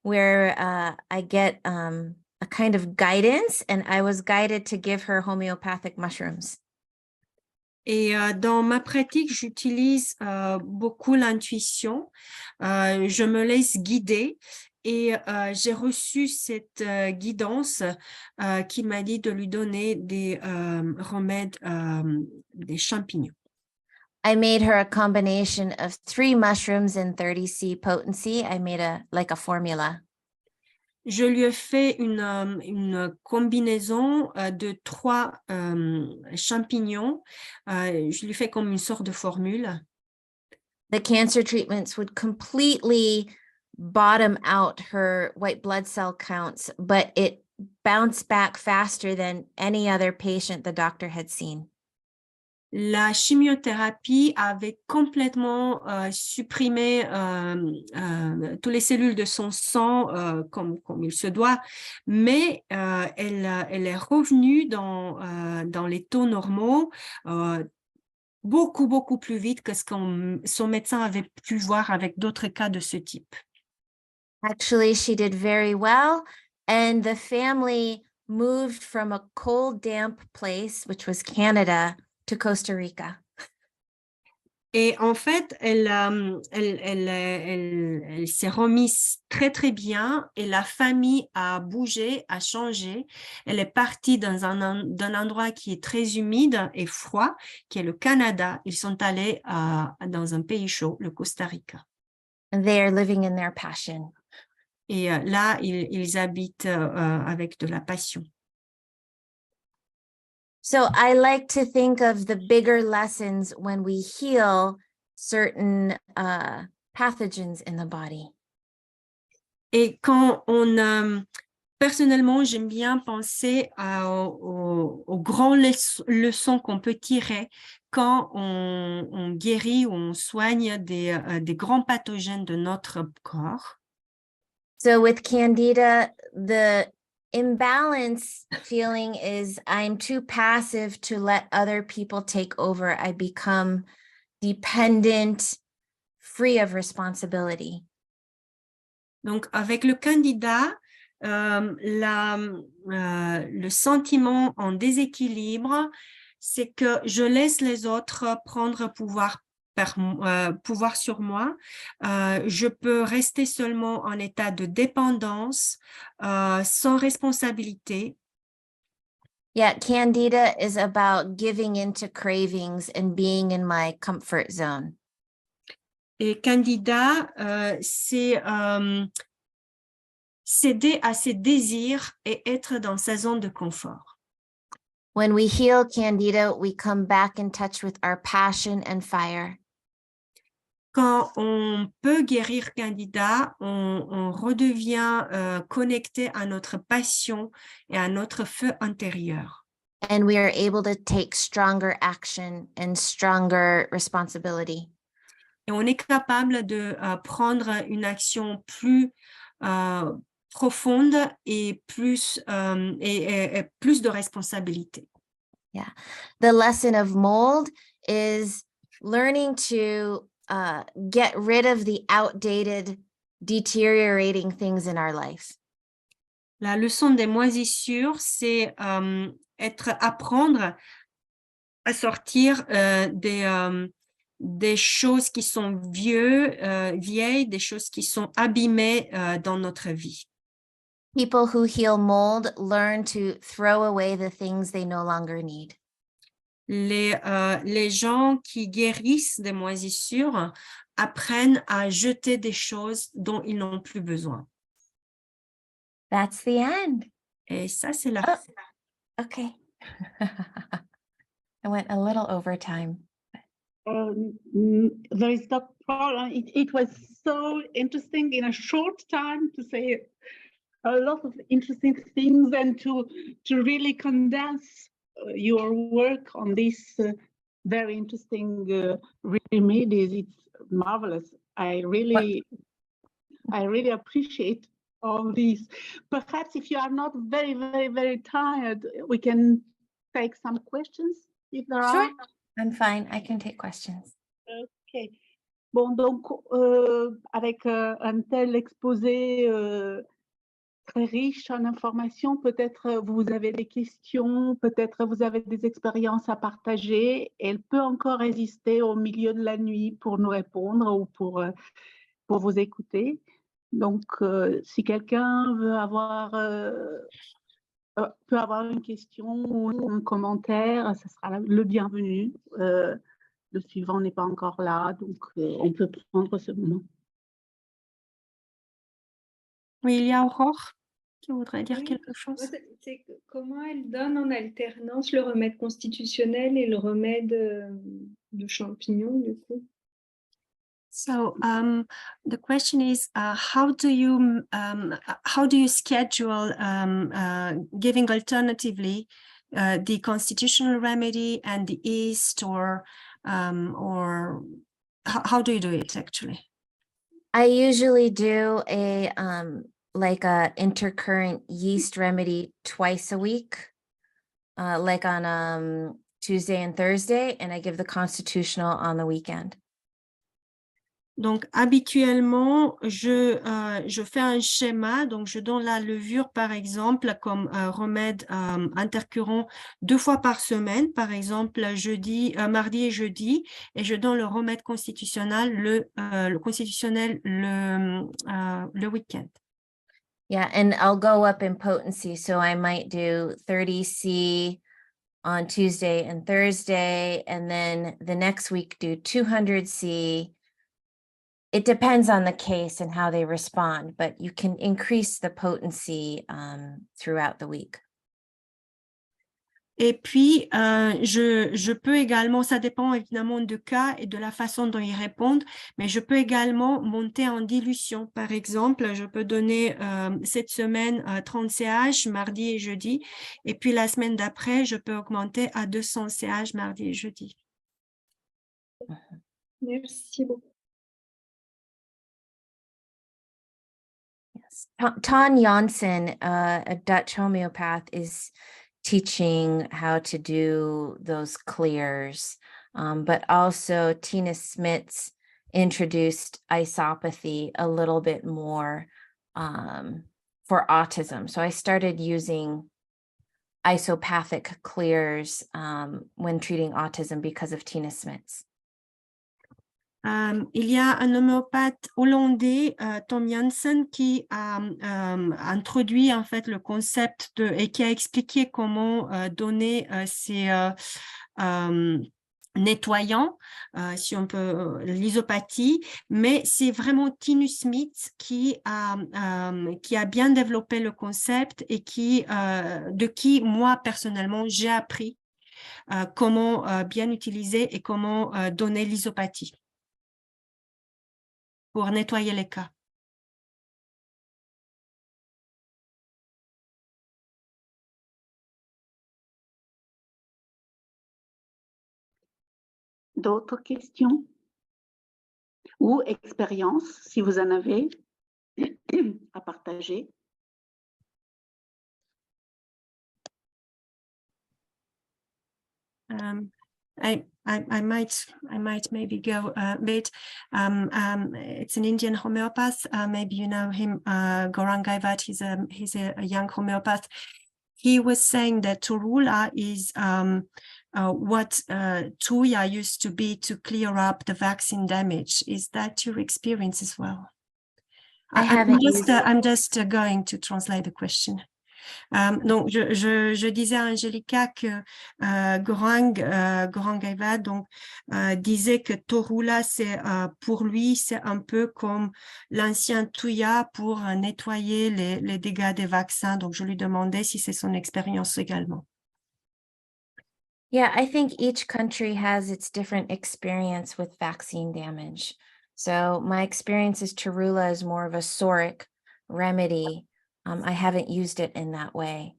where I get a kind of guidance, and I was guided to give her homeopathic mushrooms. Et dans ma pratique, j'utilise beaucoup l'intuition. Je me laisse guider et j'ai reçu cette guidance qui m'a dit de lui donner des remèdes, des champignons. I made her a combination of 3 mushrooms and 30C potency. I made a formula. Je lui ai fait une combinaison de 3 champignons. Je lui fais comme une sorte de formule. The cancer treatments would completely bottom out her white blood cell counts, but it bounced back faster than any other patient the doctor had seen. La chimiothérapie avait complètement supprimé toutes les cellules de son sang comme il se doit, mais elle est revenue dans les taux normaux beaucoup plus vite que ce que son médecin avait pu voir avec d'autres cas de ce type. Actually, she did very well, and the family moved from a cold, damp place, which was Canada, to Costa Rica. Et en fait, elle s'est remise très bien et la famille a bougé, a changé. Elle est partie d'un endroit qui est très humide et froid, qui est le Canada. Ils sont allés dans un pays chaud, le Costa Rica. And they are living in their passion. Et là, ils habitent avec de la passion. So I like to think of the bigger lessons when we heal certain pathogens in the body. Et quand personnellement, j'aime bien penser aux grandes leçons qu'on peut tirer quand on guérit ou on soigne des grands pathogènes de notre corps. So with Candida, the imbalance feeling is I'm too passive to let other people take over. I become dependent, free of responsibility. Donc, avec le Candida, le sentiment en déséquilibre, c'est que je laisse les autres prendre pouvoir sur moi. Je peux rester seulement en état de dépendance, sans responsabilité. Yeah, Candida is about giving into cravings and being in my comfort zone. Et Candida, c'est céder à ses désirs et être dans sa zone de confort. When we heal Candida, we come back in touch with our passion and fire. Quand on peut guérir Candida, on redevient connecté à notre passion et à notre feu intérieur. And we are able to take stronger action and stronger responsibility. Et on est capable de prendre une action plus profonde et plus de responsabilité. Yeah. The lesson of mold is learning to get rid of the outdated, deteriorating things in our life. La leçon des moisissures, c'est apprendre à sortir des choses qui sont vieilles, des choses qui sont abîmées dans notre vie. People who heal mold learn to throw away the things they no longer need. Les gens qui guérissent des moisissures apprennent à jeter des choses dont ils n'ont plus besoin. That's the end. Et ça, c'est la Oh. fin. Okay. I went a little over time. There is no problem. It was so interesting in a short time to say a lot of interesting things and to really condense your work on this very interesting remedies. It's marvelous. I really appreciate all these. Perhaps if you are not very, very, very tired, we can take some questions if there Sure. are. I'm fine. I can take questions. Ok. Bon, donc, avec un tel exposé très riche en informations, peut-être vous avez des questions, peut-être vous avez des expériences à partager. Elle peut encore résister au milieu de la nuit pour nous répondre ou pour vous écouter. Donc, si quelqu'un veut peut avoir une question ou un commentaire, ce sera le bienvenu. Le suivant n'est pas encore là, donc on peut prendre ce moment. Oui, il y a Aurore qui voudrait dire Oui, quelque chose. c'est comment elle donne en alternance le remède constitutionnel et le remède de champignons, du coup. So the question is, how do you schedule giving alternatively the constitutional remedy and the yeast, or how do you do it actually? I usually do a like a intercurrent yeast remedy twice a week, like on Tuesday and Thursday, and I give the constitutional on the weekend. Donc, habituellement, je fais un schéma, donc je donne la levure, par exemple, comme remède intercurrent 2 fois par semaine, par exemple, mardi et jeudi, et je donne le remède constitutionnel le week-end. Yeah, and I'll go up in potency, so I might do 30C on Tuesday and Thursday, and then the next week do 200C. It depends on the case and how they respond, but you can increase the potency throughout the week. Et puis, je peux également, ça dépend évidemment du cas et de la façon dont ils répondent, mais je peux également monter en dilution. Par exemple, je peux donner cette semaine 30 CH mardi et jeudi, et puis la semaine d'après, je peux augmenter à 200 CH mardi et jeudi. Merci beaucoup. Yes. Ton Janssen, a Dutch homeopath, is teaching how to do those clears, but also Tina Smits introduced isopathy a little bit more for autism. So I started using isopathic clears when treating autism because of Tina Smits. Il y a un homéopathe hollandais, Tom Janssen, qui a introduit en fait le concept et qui a expliqué comment donner ces nettoyants, si on peut, l'isopathie, mais c'est vraiment Tina Smits qui a bien développé le concept et de qui moi personnellement j'ai appris comment bien utiliser et comment donner l'isopathie pour nettoyer les cas. D'autres questions ou expériences, si vous en avez à partager? I might maybe go a bit. It's an Indian homeopath. Maybe you know him, Gaurang Gaivat. He's a young homeopath. He was saying that Torula is what Tuya used to be to clear up the vaccine damage. Is that your experience as well? I haven't I'm just going to translate the question. Donc, je disais à Angelica que Gourang Eva donc disait que Torula, c'est pour lui, c'est un peu comme l'ancien Tuya pour nettoyer les dégâts des vaccins. Donc, je lui demandais si c'est son expérience également. Yeah, I think each country has its different experience with vaccine damage. So my experience is Torula is more of a psoric remedy. I haven't used it in that way.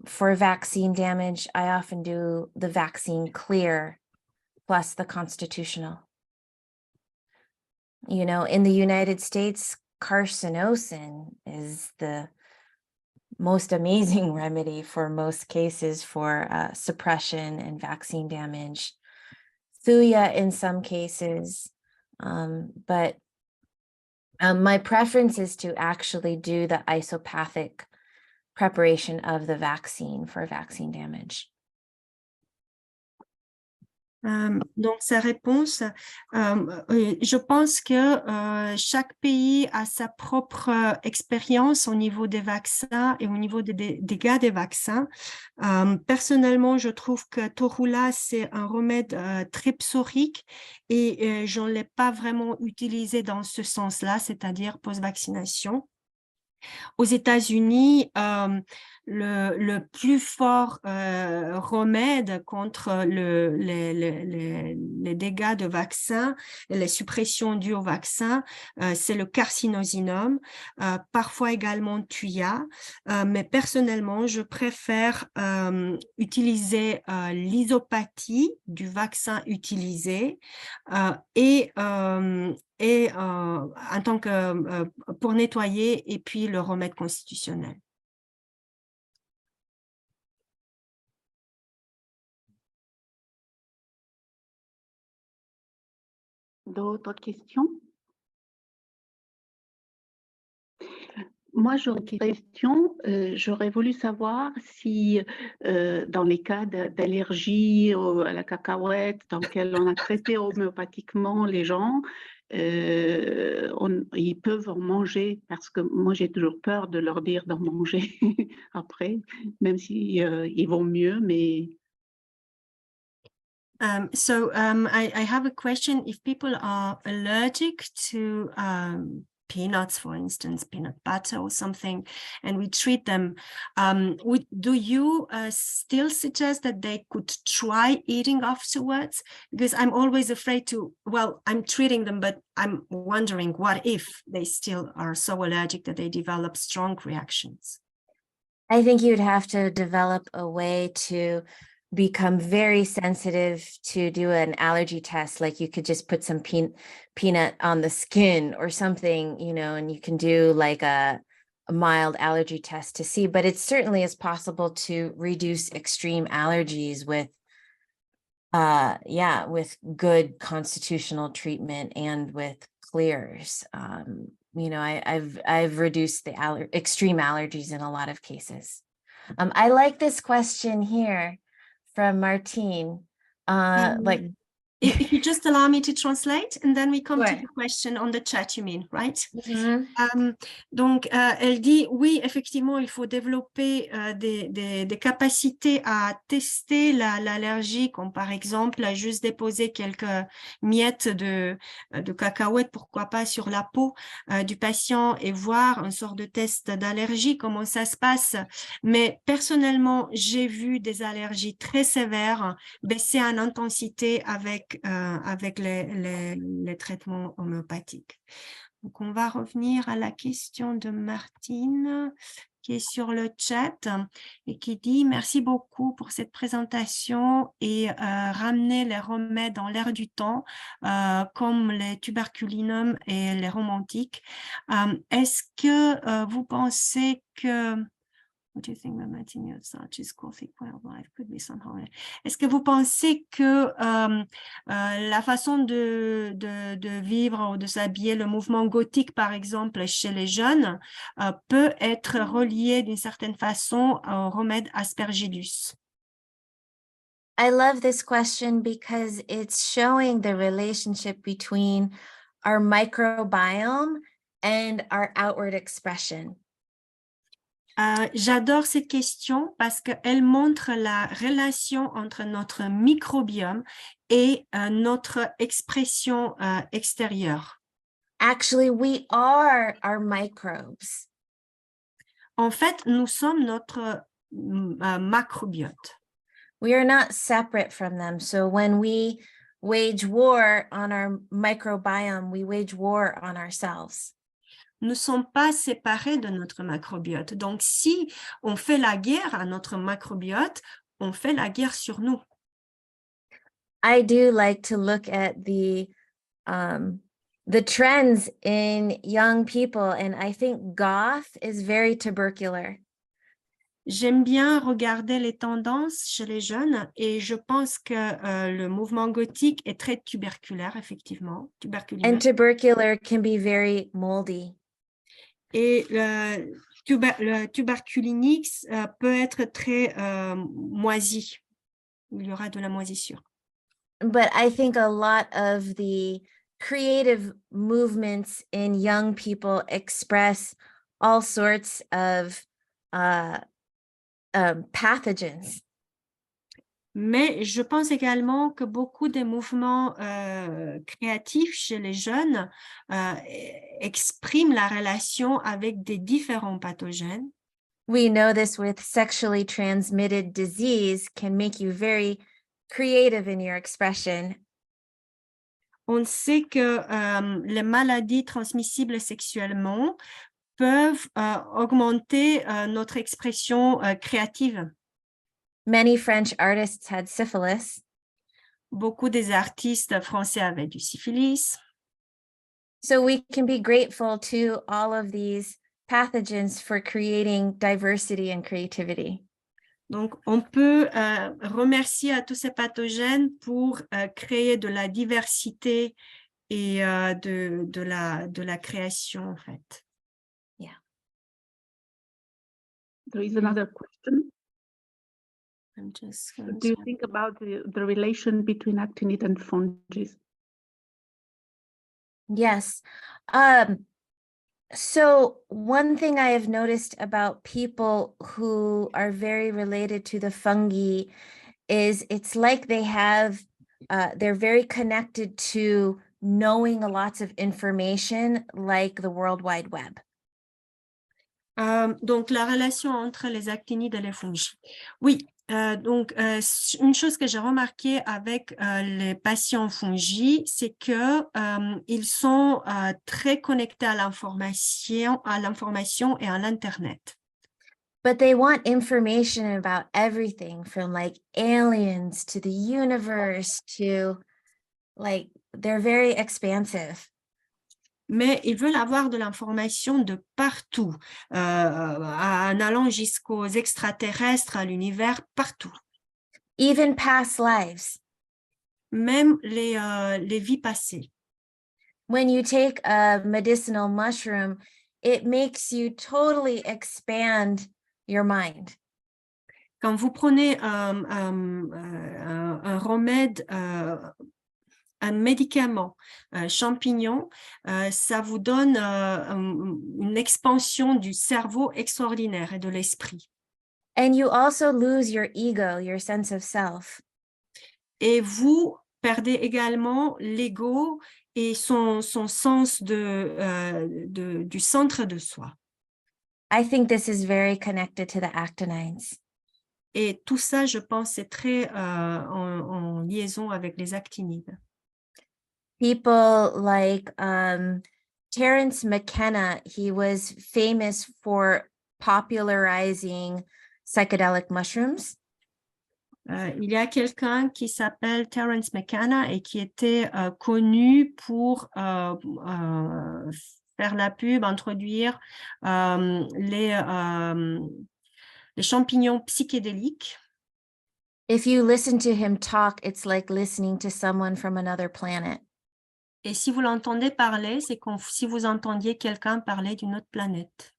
For vaccine damage, I often do the vaccine clear plus the constitutional. You know, in the United States, carcinosin is the most amazing remedy for most cases for suppression and vaccine damage. Thuya in some cases, but my preference is to actually do the isopathic preparation of the vaccine for vaccine damage. Donc, sa réponse, je pense que chaque pays a sa propre expérience au niveau des vaccins et au niveau des dégâts des vaccins. Personnellement, je trouve que Torula, c'est un remède très psorique et je ne l'ai pas vraiment utilisé dans ce sens-là, c'est-à-dire post-vaccination. Aux États-Unis, le plus fort remède contre les dégâts de vaccin, les suppressions dues au vaccin, c'est le carcinosinum, parfois également Thuya, mais personnellement, je préfère utiliser l'isopathie du vaccin utilisé et en tant que pour nettoyer et puis le remède constitutionnel. D'autres questions? Moi, j'aurais une question. J'aurais voulu savoir si, dans les cas d'allergie à la cacahuète, dans lesquels on a traité homéopathiquement les gens, ils peuvent en manger, parce que moi, j'ai toujours peur de leur dire d'en manger après, même si ils vont mieux, mais... I have a question. If people are allergic to peanuts, for instance, peanut butter or something, and we treat them, do you still suggest that they could try eating afterwards? Because I'm always afraid to, well, I'm treating them, but I'm wondering what if they still are so allergic that they develop strong reactions? I think you'd have to develop a way to become very sensitive to do an allergy test. Like you could just put some peanut on the skin or something, you know, and you can do like a mild allergy test to see, but it certainly is possible to reduce extreme allergies with with good constitutional treatment and with clears. You know, I've reduced the extreme allergies in a lot of cases. I like this question here from Martine. If you just allow me to translate, and then we come Sure. to the question on the chat, you mean, right? Mm-hmm. Donc, elle dit, oui, effectivement, il faut développer des capacités à tester l'allergie, comme par exemple, à juste déposer quelques miettes de cacahuètes, pourquoi pas, sur la peau du patient et voir un sort de test d'allergie, comment ça se passe. Mais personnellement, j'ai vu des allergies très sévères baisser en intensité avec les traitements homéopathiques. Donc, on va revenir à la question de Martine qui est sur le chat et qui dit « Merci beaucoup pour cette présentation et ramener les remèdes dans l'air du temps comme les tuberculinum et les romantiques. Est-ce que vous pensez que... What do you think the Martine such is coffee wildlife could be somehow? Est-ce que vous pensez que la façon de vivre ou de s'habiller, le mouvement gothique par exemple chez les jeunes, peut être relié d'une certaine façon au remède Aspergillus? I love this question because it's showing the relationship between our microbiome and our outward expression. J'adore cette question parce qu'elle montre la relation entre notre microbiome et notre expression extérieure. Actually, we are our microbes. En fait, nous sommes notre macrobiote. We are not separate from them. So when we wage war on our microbiome, we wage war on ourselves. Nous ne sommes pas séparés de notre macrobiote. Donc, si on fait la guerre à notre macrobiote, on fait la guerre sur nous. I do like to look at the trends in young people, and I think goth is very tubercular. J'aime bien regarder les tendances chez les jeunes et je pense que le mouvement gothique est très tuberculaire, effectivement. And tubercular can be very moldy. Et le tuberculinix peut être très moisi. Il y aura de la moisissure. But I think a lot of the creative movements in young people express all sorts of pathogens. Mais je pense également que beaucoup des mouvements créatifs chez les jeunes expriment la relation avec des différents pathogènes. We know this with sexually transmitted disease can make you very creative in your expression. On sait que les maladies transmissibles sexuellement peuvent augmenter notre expression créative. Many French artists had syphilis. Beaucoup des artistes français avaient du syphilis. So we can be grateful to all of these pathogens for creating diversity and creativity. Donc, on peut remercier à tous ces pathogènes pour créer de la diversité et de la création, en fait. Yeah. There is another question. I'm just What do you think about the relation between actinide and fungus? Yes. So one thing I have noticed about people who are very related to the fungi is it's like they have, they're very connected to knowing lots of information like the World Wide Web. Donc, la relation entre les actinides et les fungi. Oui, donc une chose que j'ai remarqué avec les patients fungi, c'est que ils sont très connectés à l'information et à l'Internet. But they want information about everything from like aliens to the universe to like, they're very expansive. Mais ils veulent avoir de l'information de partout, en allant jusqu'aux extraterrestres, à l'univers, partout. Even past lives. Même les vies passées. When you take a medicinal mushroom, it makes you totally expand your mind. Quand vous prenez un remède, un médicament, champignon, ça vous donne une expansion du cerveau extraordinaire et de l'esprit. And you also lose your ego, your sense of self. Et vous perdez également l'ego et son sens du centre de soi. I think this is very connected to the actinides. Et tout ça, je pense, c'est très en liaison avec les actinides. People like Terence McKenna, he was famous for popularizing psychedelic mushrooms. Il y a quelqu'un qui s'appelle Terence McKenna et qui était connu pour faire la pub, introduire les champignons psychédéliques. If you listen to him talk, it's like listening to someone from another planet. Et si vous l'entendez parler, c'est comme si vous entendiez quelqu'un parler d'une autre planète.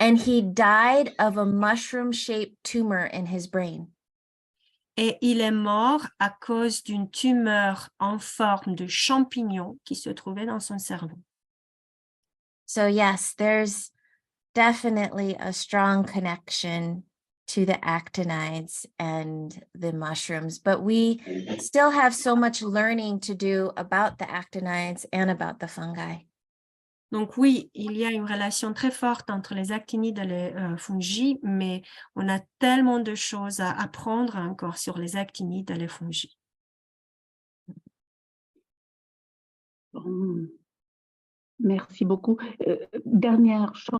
And he died of a mushroom-shaped tumor in his brain. Et il est mort à cause d'une tumeur en forme de champignon qui se trouvait dans son cerveau. So yes, there's definitely a strong connection to the actinides and the mushrooms, but we still have so much learning to do about the actinides and about the fungi. Donc oui, il y a une relation très forte entre les actinides et les fongies, mais on a tellement de choses à apprendre encore sur les actinides et les fongies. Bon. Merci beaucoup. Dernière chose.